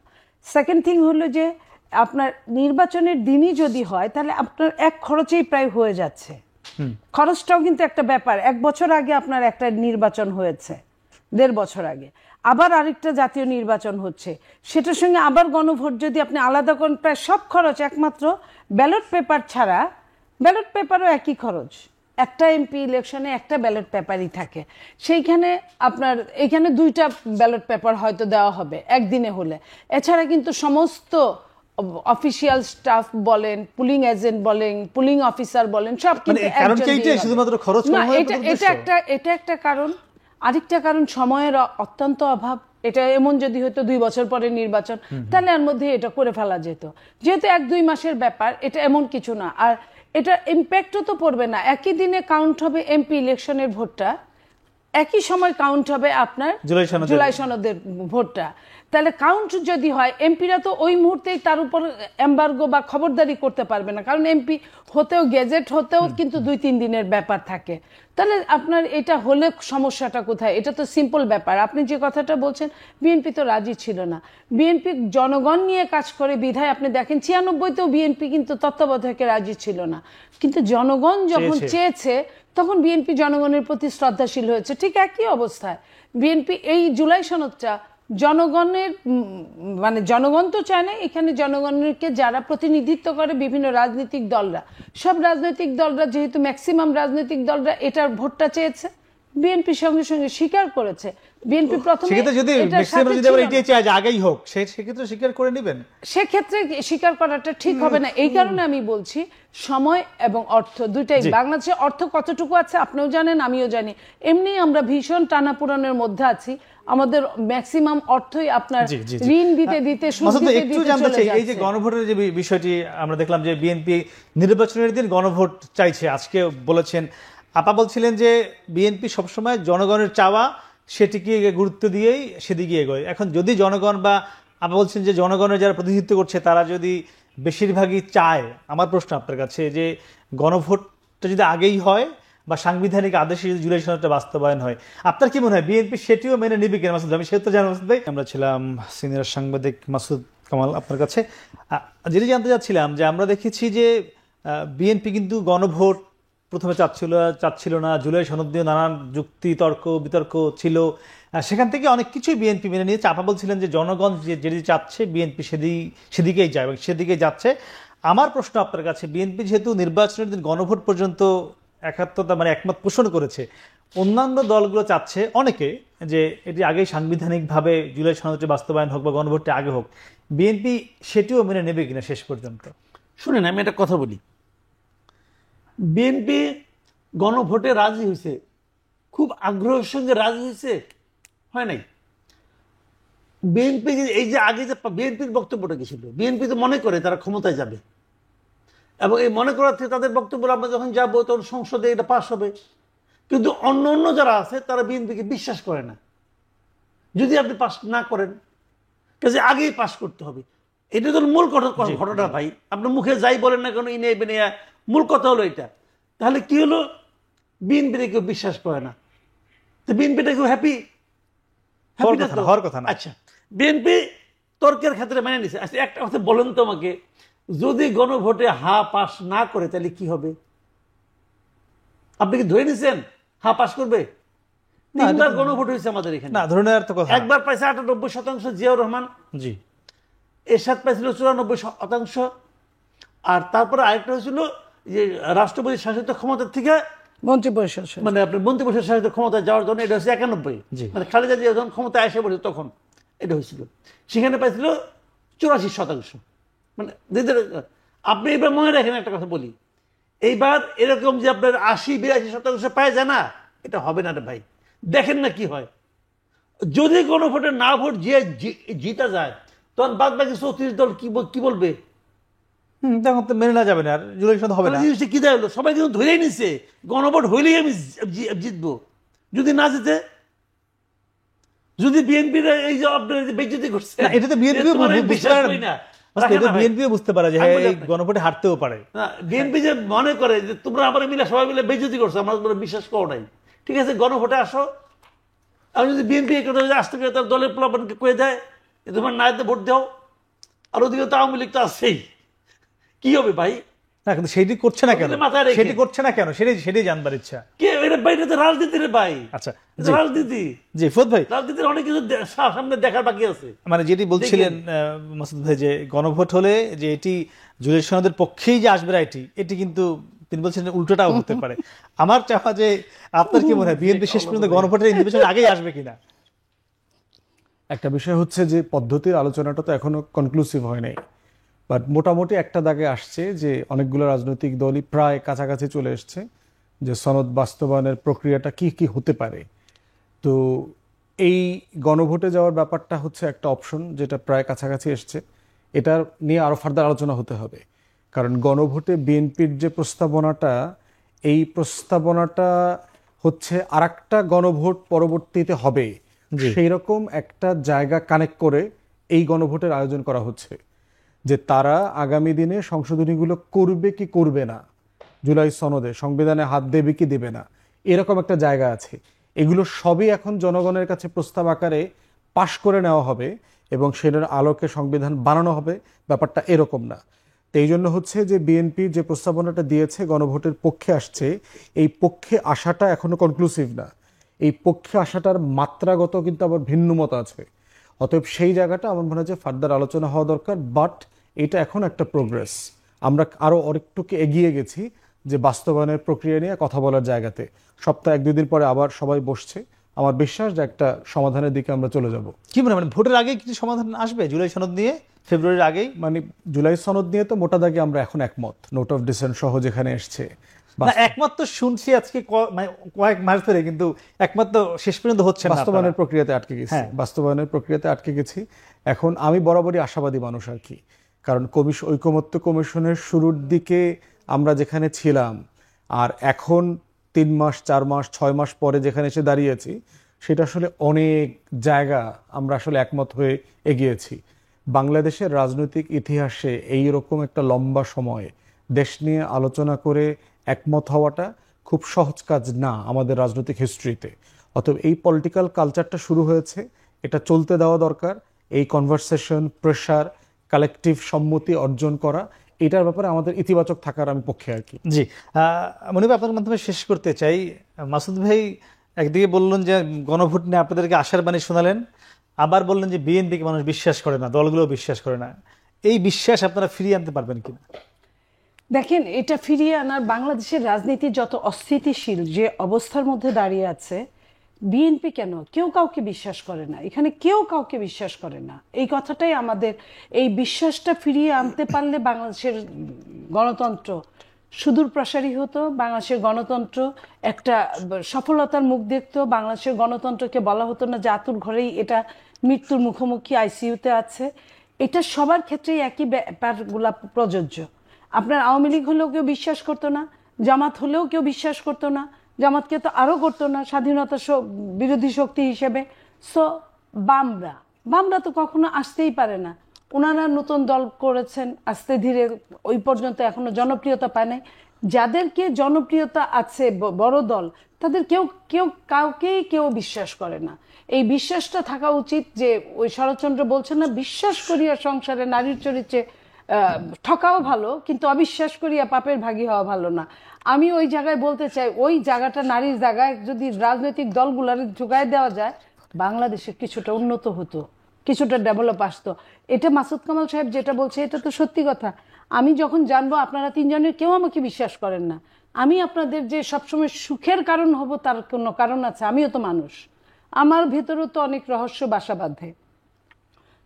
সেকেন্ড থিং হলো যে আপনার নির্বাচনের দিনই যদি হয়, তাহলে আপনার এক খরচেই প্রায় হয়ে যাচ্ছে। খরচটাও কিন্তু একটা ব্যাপার। 1 বছর আগে আপনার একটা নির্বাচন হয়েছে, 1.5 বছর আগে আবার আরেকটা জাতীয় নির্বাচন হচ্ছে, সেটার সঙ্গে আবার গণভোট যদি আপনি আলাদা করেন, প্রায় সব খরচ, একমাত্র ব্যালট পেপার ছাড়া, ব্যালট পেপারও একই খরচ, একটা এমপি ইলেকশনে একটা ব্যালট পেপারই থাকে, সেইখানে আপনার এখানে 2টা ব্যালট পেপার হয়তো দেওয়া হবে একদিনে হলে। এছাড়া কিন্তু সমস্ত অফিসিয়াল স্টাফ বলেন, পুলিং এজেন্ট বলেন, পুলিং অফিসার বলেন, সব কিন্তু কারণ একজন কি এইটাই দিয়ে হবে। শুধুমাত্র খরচ না, কম হয় এটা একটা কারণ। আরেকটা কারণ সময়ের অত্যন্ত অভাব। এটা এমন যদি হতো 2 বছর পরে নির্বাচন, তাহলে এর মধ্যে এটা করে ফেলা যেত। যেহেতু 1-2 মাসের ব্যাপার, এটা এমন কিছু না। আর এটা ইম্প্যাক্টও তো পড়বে না, একই দিনে কাউন্ট হবে এমপি ইলেকশনের ভোটটা, একই সময় কাউন্ট হবে আপনার জুলাই সনদের ভোটটা। তাহলে কাউন্ট যদি হয়, এমপিরা তো ওই মুহূর্তেই তার উপর এমবার্গো বা খবরদারি করতে পারবে না, কারণ এমপি হতেও গেজেট হতেও কিন্তু 2-3 দিনের ব্যাপার থাকে। তাহলে আপনার এটা হলে সমস্যাটা কোথায়? এটা তো সিম্পল ব্যাপার। আপনি যে কথাটা বলছেন, বিএনপি তো রাজি ছিল না। বিএনপি জনগণ নিয়ে কাজ করে বিধায় আপনি দেখেন 96তেও বিএনপি কিন্তু তত্ত্বাবধায়কে রাজি ছিল না, কিন্তু জনগণ যখন চেয়েছে তখন বিএনপি জনগণের প্রতি শ্রদ্ধাশীল হয়েছে। ঠিক একই অবস্থায় বিএনপি এই জুলাই সনদটা জনগণের মানে জনগণ তো চায় না, এখানে জনগণকে যারা প্রতিনিধিত্ব করে বিভিন্ন রাজনৈতিক দলরা, সব রাজনৈতিক দলরা যেহেতু ম্যাক্সিমাম রাজনৈতিক দলরা এটার ভোটটা চেয়েছে, বিএনপি সঙ্গে সঙ্গে স্বীকার করেছে। বিএনপি প্রথমে যদি এটাই চায় যে আগেই হোক, সেক্ষেত্রে স্বীকার করে নেবেন। সেক্ষেত্রে স্বীকার করাটা ঠিক হবে না। এই কারণে আমি বলছি সময় এবং অর্থ দুইটাই। বাংলাদেশে অর্থ কতটুকু আছে আপনিও জানেন, আমিও জানি। এমনি আমরা ভীষণ টানাপোড়েনের মধ্যে আছি, আমাদের ম্যাক্সিমাম অর্থই আপনার ঋণ দিতে দিতে সুদ দিতে দিতে চলে যাচ্ছে। এই যে গণভোটের যে বিষয়টি আমরা দেখলাম যে বিএনপি নির্বাচনের দিন গণভোট চাইছে, আজকে বলেছেন, আপা বলছিলেন যে বিএনপি সবসময় জনগণের চাওয়া সেটিকে গুরুত্ব দিয়েই সেদিকে এগোয়। এখন যদি জনগণ বা আপা বলছেন যে জনগণের যারা প্রতিনিধিত্ব করছে তারা যদি বেশিরভাগই চায়, আমার প্রশ্ন আপনার কাছে যে গণভোটটা যদি আগেই হয় বা সাংবিধানিক আদেশে যদি জুলাই সনদটা বাস্তবায়ন হয়, আপনার কি মনে হয় বিএনপি সেটিও মেনে নিবে কিনা? মাসুদ, আমি সেটা জানি মাসুদ ভাই। আমরা ছিলাম সিনিয়র সাংবাদিক মাসুদ কামাল আপনার কাছে, যেটি জানতে চাচ্ছিলাম যে আমরা দেখেছি যে বিএনপি কিন্তু গণভোট প্রথমে চাচ্ছিল না, জুলাই সনদ দিয়ে নানান যুক্তি তর্ক বিতর্ক ছিল, সেখান থেকে অনেক কিছুই বিএনপি মেনে নিয়েছে। আপা বলছিলেন যে জনগণ যেটি চাচ্ছে বিএনপি সেদিকেই যায় এবং সেদিকে যাচ্ছে। আমার প্রশ্ন আপনার কাছে, বিএনপি যেহেতু নির্বাচনের দিন গণভোট পর্যন্ত একাত্মতা মানে একমত পোষণ করেছে, অন্যান্য দলগুলো চাচ্ছে অনেকে যে এটি আগেই সাংবিধানিকভাবে জুলাই সনদটি বাস্তবায়ন হোক বা গণভোটটি আগে হোক, বিএনপি সেটিও মেনে নেবে কিনা শেষ পর্যন্ত? শুনেন, আমি একটা কথা বলি, বিএনপি গণভোটে রাজি হয়েছে, খুব আগ্রহের সঙ্গে রাজি হয়েছে, হয় নাই। বিএনপি এই যে আগে যে বিএনপির বক্তব্যটা কি ছিল, বিএনপি তো মনে করে তারা ক্ষমতায় যাবে, এবং এই মনে করার থেকে তাদের বক্তব্য আমরা যখন যাবো তখন সংসদে এটা পাশ হবে। কিন্তু অন্য অন্য যারা আছে তারা বিএনপিকে বিশ্বাস করে না। যদি আপনি পাশ না করেন, কাজে আগেই পাশ করতে হবে, এটা তো মূল ঘটনা ভাই। আপনি মুখে যাই বলেন না কেন, ইনে বেনিয়া, মূল কথা হলো এটা। তাহলে কি হলো, বিএনপিতে কেউ বিশ্বাস করে না, তো বিএনপিটা কেউ হ্যাপি হওয়ার কথা না। আচ্ছা, বিএনপি তর্কের ক্ষেত্রে মেনে নিছে। আচ্ছা, একটা কথা বলেন তো আমাকে, যদি গণভোটে হা পাস না করে তাহলে কি হবে? আপনি কি ধরে নিছেন হা পাস করবে? 3বার গণভোট হয়েছে আমাদের এখানে, না ধরে নেওয়ার তো কথা। একবার পাইছে 98% জিয়াউর রহমান, জি, এরশাদ পাইছিল 94%, আর তারপরে আরেকটা হয়েছিল যে রাষ্ট্রপতি শাসিত ক্ষমতা থেকে মন্ত্রিপরিষদ, মানে আপনার মন্ত্রিপরিষদ শাসিত ক্ষমতায় যাওয়ার জন্য, এটা হচ্ছে 91, মানে খালেদা জিয়া যখন ক্ষমতায় এসে পড়ে তখন এটা হয়েছিল। সেখানে পাইছিল 84%। মানে আপনি এবার মনে রাখেন একটা কথা বলি, এইবার এরকম যে আপনার 80-82% পায় যায় না, এটা হবে না রে ভাই। দেখেন না কি হয়, যদি কোনো ভোটে না ভোট জিতা যায় তখন বাদ বাকি 34 দল কি বলবে? তখন তো মেনে না যাবে না, আর জুলাই সনদ হবে না। কি দেয় হলো, সবাই কিন্তু ধরেই নিচ্ছে গণভোট হইলেই আমি জিতবো। যদি না জিতে, যদি বিএনপির এই যে আপনার বেইজ্জতি করছে, এটা তো বিএনপিও বুঝতে পারে যে এই গণভোটে হারতেও পারে। বিএনপি যে মনে করে যে তোমরা আমার মিলে সবাই মিলে বেইজ্জতি করছো, আমরা বিশ্বাস করো নাই, ঠিক আছে গণভোটে আসো। আর যদি বিএনপি আসতে গেলে তার দলের প্লাবনকে কয়ে দেয় তোমার না ভোট দাও, আর ওদিকে তো আওয়ামী লীগ তো আসছেই, কি হবে ভাই? না, কিন্তু সেটি করছে না কেন, সেটি করছে না কেন, সেটাই জানবার ইচ্ছা। এটা তো রাজনীতি রে ভাই। আচ্ছা, রাজনীতি। জি ফুয়াদ ভাই, রাজনীতির অনেক কিছু সামনে দেখার বাকি আছে। মানে যেটি বলছিলেন মাসুদ ভাই যে গণভোট হলে যে এটি জুলাই সনদের পক্ষেই যে আসবে এটি কিন্তু তিনি বলছেন উল্টোটাও হতে পারে। আমার চাওয়া যে আপনার কি মনে হয় বিএনপি শেষ পর্যন্ত গণভোটের নির্বাচনের আগেই আসবে কিনা? একটা বিষয় হচ্ছে যে পদ্ধতির আলোচনাটা তো এখনো কনক্লুসিভ হয় নাই, বাট মোটামুটি একটা দাগে আসছে যে অনেকগুলো রাজনৈতিক দলই প্রায় কাছাকাছি চলে এসছে যে সনদ বাস্তবায়নের প্রক্রিয়াটা কি কি হতে পারে। তো এই গণভোটে যাওয়ার ব্যাপারটা হচ্ছে একটা অপশন যেটা প্রায় কাছাকাছি এসছে, এটা নিয়ে আরো ফার্দার আলোচনা হতে হবে। কারণ গণভোটে বিএনপির যে প্রস্তাবনাটা, এই প্রস্তাবনাটা হচ্ছে আরেকটা গণভোট পরবর্তীতে হবে সেই রকম একটা জায়গা কানেক্ট করে এই গণভোটের আয়োজন করা হচ্ছে, যে তারা আগামী দিনে সংশোধনীগুলো করবে কি করবে না, জুলাই সনদে সংবিধানে হাত দেবে কি দেবে না, এরকম একটা জায়গা আছে। এগুলো সবই এখন জনগণের কাছে প্রস্তাব আকারে পাশ করে নেওয়া হবে এবং সেটার আলোকে সংবিধান বানানো হবে, ব্যাপারটা এরকম না। তো এই জন্য হচ্ছে যে বিএনপি যে প্রস্তাবনাটা দিয়েছে গণভোটের পক্ষে আসছে, এই পক্ষে আসাটা এখনো কনক্লুসিভ না, এই পক্ষে আসাটার মাত্রাগত কিন্তু আবার ভিন্ন মত আছে। অতএব সেই জায়গাটা আমার মনে হয় যে ফার্দার আলোচনা হওয়া দরকার, বাট এটা এখন একটা প্রোগ্রেস। আমরা আরো অনেকটুকু এগিয়ে গেছি যে বাস্তবায়নের প্রক্রিয়া নিয়ে কথা বলার জায়গাতে। সপ্তাহ 1-2 দিন পরে আবার সবাই বসছে, আমার বিশ্বাস যে একটা সমাধানের দিকে আমরা চলে যাব। কি মনে হয়, মানে ভোটের আগে কিছু সমাধান আসবে জুলাই সনদ নিয়ে, ফেব্রুয়ারির আগেই? মানে জুলাই সনদ নিয়ে তো মোটা দাগে আমরা এখন একমত, নোট অফ ডিসেন্ট সহ যেখানে এসছে। না, একমাত্র শুনছি আজকে মানে কয়েক মাস ধরে, কিন্তু একমাত্র শেষ পর্যন্ত হচ্ছে না। বাস্তবায়নের প্রক্রিয়াতে আটকে গেছি, বাস্তবায়নের প্রক্রিয়াতে আটকে গেছি। এখন আমি বরাবরই আশাবাদী মানুষ আর কি, কারণ ঐকমত্য কমিশনের শুরুর দিকে আমরা যেখানে ছিলাম আর এখন 3 মাস 4 মাস 6 মাস পরে যেখানে এসে দাঁড়িয়েছি, সেটা আসলে অনেক জায়গা আমরা আসলে একমত হয়ে এগিয়েছি। বাংলাদেশের রাজনৈতিক ইতিহাসে এই রকম একটা লম্বা সময় দেশ নিয়ে আলোচনা করে একমত হওয়াটা খুব সহজ কাজ না আমাদের রাজনৈতিক হিস্ট্রিতে। অতএব এই পলিটিক্যাল কালচারটা শুরু হয়েছে, এটা চলতে দেওয়া দরকার। এই কনভারসেশন, প্রেশার, কালেকটিভ সম্মতি অর্জন করা, এটার ব্যাপারে আমাদের ইতিবাচক থাকার আমি পক্ষে আর কি। জি, মনিব আপনার মাধ্যমে শেষ করতে চাই। মাসুদ ভাই একদিকে বললেন যে গণভোট নিয়ে আপনাদেরকে আশার বাণী শোনালেন, আবার বললেন যে বিএনপিকে মানুষ বিশ্বাস করে না, দলগুলো বিশ্বাস করে না। এই বিশ্বাস আপনারা ফিরিয়ে আনতে পারবেন কিনা? দেখেন, এটা ফিরিয়ে আনার, বাংলাদেশের রাজনীতি যত অস্থিতিশীল যে অবস্থার মধ্যে দাঁড়িয়ে আছে, বিএনপি কেন কেউ কাউকে বিশ্বাস করে না, এখানে কেউ কাউকে বিশ্বাস করে না। এই কথাটাই আমাদের, এই বিশ্বাসটা ফিরিয়ে আনতে পারলে বাংলাদেশের গণতন্ত্র সুদূর প্রসারী হতো, বাংলাদেশের গণতন্ত্র একটা সফলতার মুখ দেখতো। বাংলাদেশের গণতন্ত্রকে বলা হতো না যে আতুর ঘরেই এটা মৃত্যুর মুখোমুখি, আইসিইউতে আছে। এটা সবার ক্ষেত্রেই একই ব্যাপারগুলা প্রযোজ্য। আপনার আওয়ামী লীগ হলেও কেউ বিশ্বাস করতো না, জামাত হলেও কেউ বিশ্বাস করতো না, জামাতকে তো আরো করতো না স্বাধীনতা বিরোধী শক্তি হিসেবে। সো বামরা তো কখনো আসতেই পারে না। ওনারা নতুন দল করেছেন, আস্তে ধীরে ওই পর্যন্ত এখনো জনপ্রিয়তা পায় নাই। যাদেরকে জনপ্রিয়তা আছে, বড় দল, তাদের কেউ কাউকেই কেউ বিশ্বাস করে না। এই বিশ্বাসটা থাকা উচিত, যে ওই শরৎচন্দ্র বলছেন না, বিশ্বাস করিয়া সংসারে নারীর চরিত্রে ঠকাও ভালো, কিন্তু অবিশ্বাস করিয়া পাপের ভাগী হওয়া ভালো না। আমি ওই জায়গায় বলতে চাই, ওই জায়গাটা নারীর জায়গায় যদি রাজনৈতিক দলগুলোর ঢুকাই দেওয়া যায়, বাংলাদেশে কিছুটা উন্নত হতো, কিছুটা ডেভেলপ আসতো। এটা মাসুদ কামাল সাহেব যেটা বলছে, এটা তো সত্যি কথা। আমি যখন জানবো আপনারা 3 জনের কেউ আমাকে বিশ্বাস করেন না, আমি আপনাদের যে সবসময় সুখের কারণ হব তার কোনো কারণ আছে। আমিও তো মানুষ, আমার ভেতরেও তো অনেক রহস্য বাসা বাঁধে।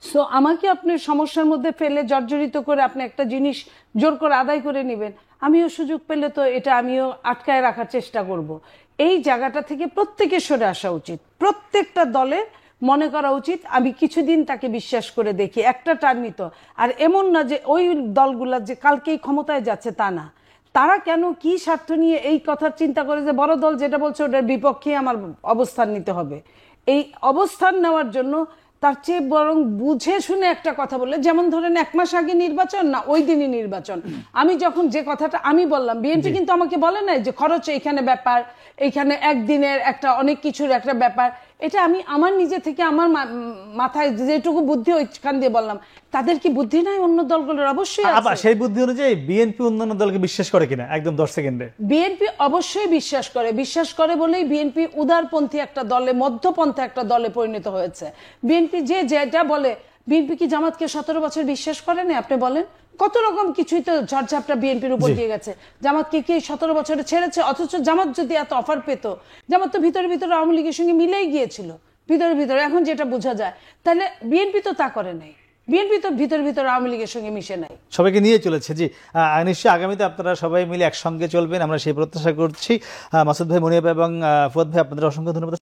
সো আমাকে আপনি সমস্যার মধ্যে ফেলে জর্জরিত করে আপনি একটা জিনিস জোর করে আদায় করে নেবেন, আমিও সুযোগ পেলে তো এটা আমিও আটকায় রাখার চেষ্টা করব। এই জায়গাটা থেকে প্রত্যেকের সরে আসা উচিত। প্রত্যেকটা দলে মনে করা উচিত আমি কিছুদিন তাকে বিশ্বাস করে দেখি, একটা টার্ম নিত। আর এমন না যে ওই দলগুলা যে কালকেই ক্ষমতায় যাচ্ছে, তা না। তারা কেন, কি স্বার্থ নিয়ে এই কথার চিন্তা করে যে বড় দল যেটা বলছে ওটার বিপক্ষে আমার অবস্থান নিতে হবে। এই অবস্থান নেওয়ার জন্য তার চেয়ে বরং বুঝে শুনে একটা কথা বললে, যেমন ধরেন 1 মাস আগে নির্বাচন না, ওই দিনই নির্বাচন। আমি যখন যে কথাটা আমি বললাম, বিএনপি কিন্তু আমাকে বলে নাই যে খরচ এইখানে ব্যাপার, এইখানে একদিনের একটা অনেক কিছুর একটা ব্যাপার। এটা আমি আমার নিজে থেকে আমার মাথায় যেটুকু বুদ্ধি ওইখান দিয়ে বললাম। তাদের কি বুদ্ধি নাই? অন্য দলগুলোর অবশ্যই আছে। আবার সেই বুদ্ধি অনুযায়ী বিএনপি অন্যান্য দলকে বিশ্বাস করে কিনা, একদম 10 সেকেন্ডে। বিএনপি অবশ্যই বিশ্বাস করে বলেই বিএনপি উদারপন্থী একটা দলে, মধ্যপন্থী একটা দলে পরিণত হয়েছে। বিএনপি যেটা বলে বিএনপি কি জামাতকে 17 বছর বিশ্বাস করে না? আপনি বলেন, কত রকম কিছুই তো ঝড়ঝাপটা বিএনপির উপর দিয়ে গেছে। জামাতকে কি 17 বছরে ছেড়েছে? অথচ জামাত যদি এত অফার পেত, জামাত তো ভিতরে ভিতরে আওয়ামী লীগের সঙ্গে মিলেই গিয়েছিল ভিতরে ভিতরে, এখন যেটা বোঝা যায়। তাহলে বিএনপি তো তা করে নাই, বিএনপি তো ভিতরে ভিতরে আওয়ামী লীগের সঙ্গে মিশে নাই, সবাইকে নিয়ে চলেছে। জি, নিশ্চয়ই আগামীতে আপনারা সবাই মিলে একসঙ্গে চলবেন, আমরা সেই প্রত্যাশা করছি। মাসুদ ভাই, মনিয়া ভাই এবং ফুয়াদ ভাই, আপনাদের অসংখ্য ধন্যবাদ।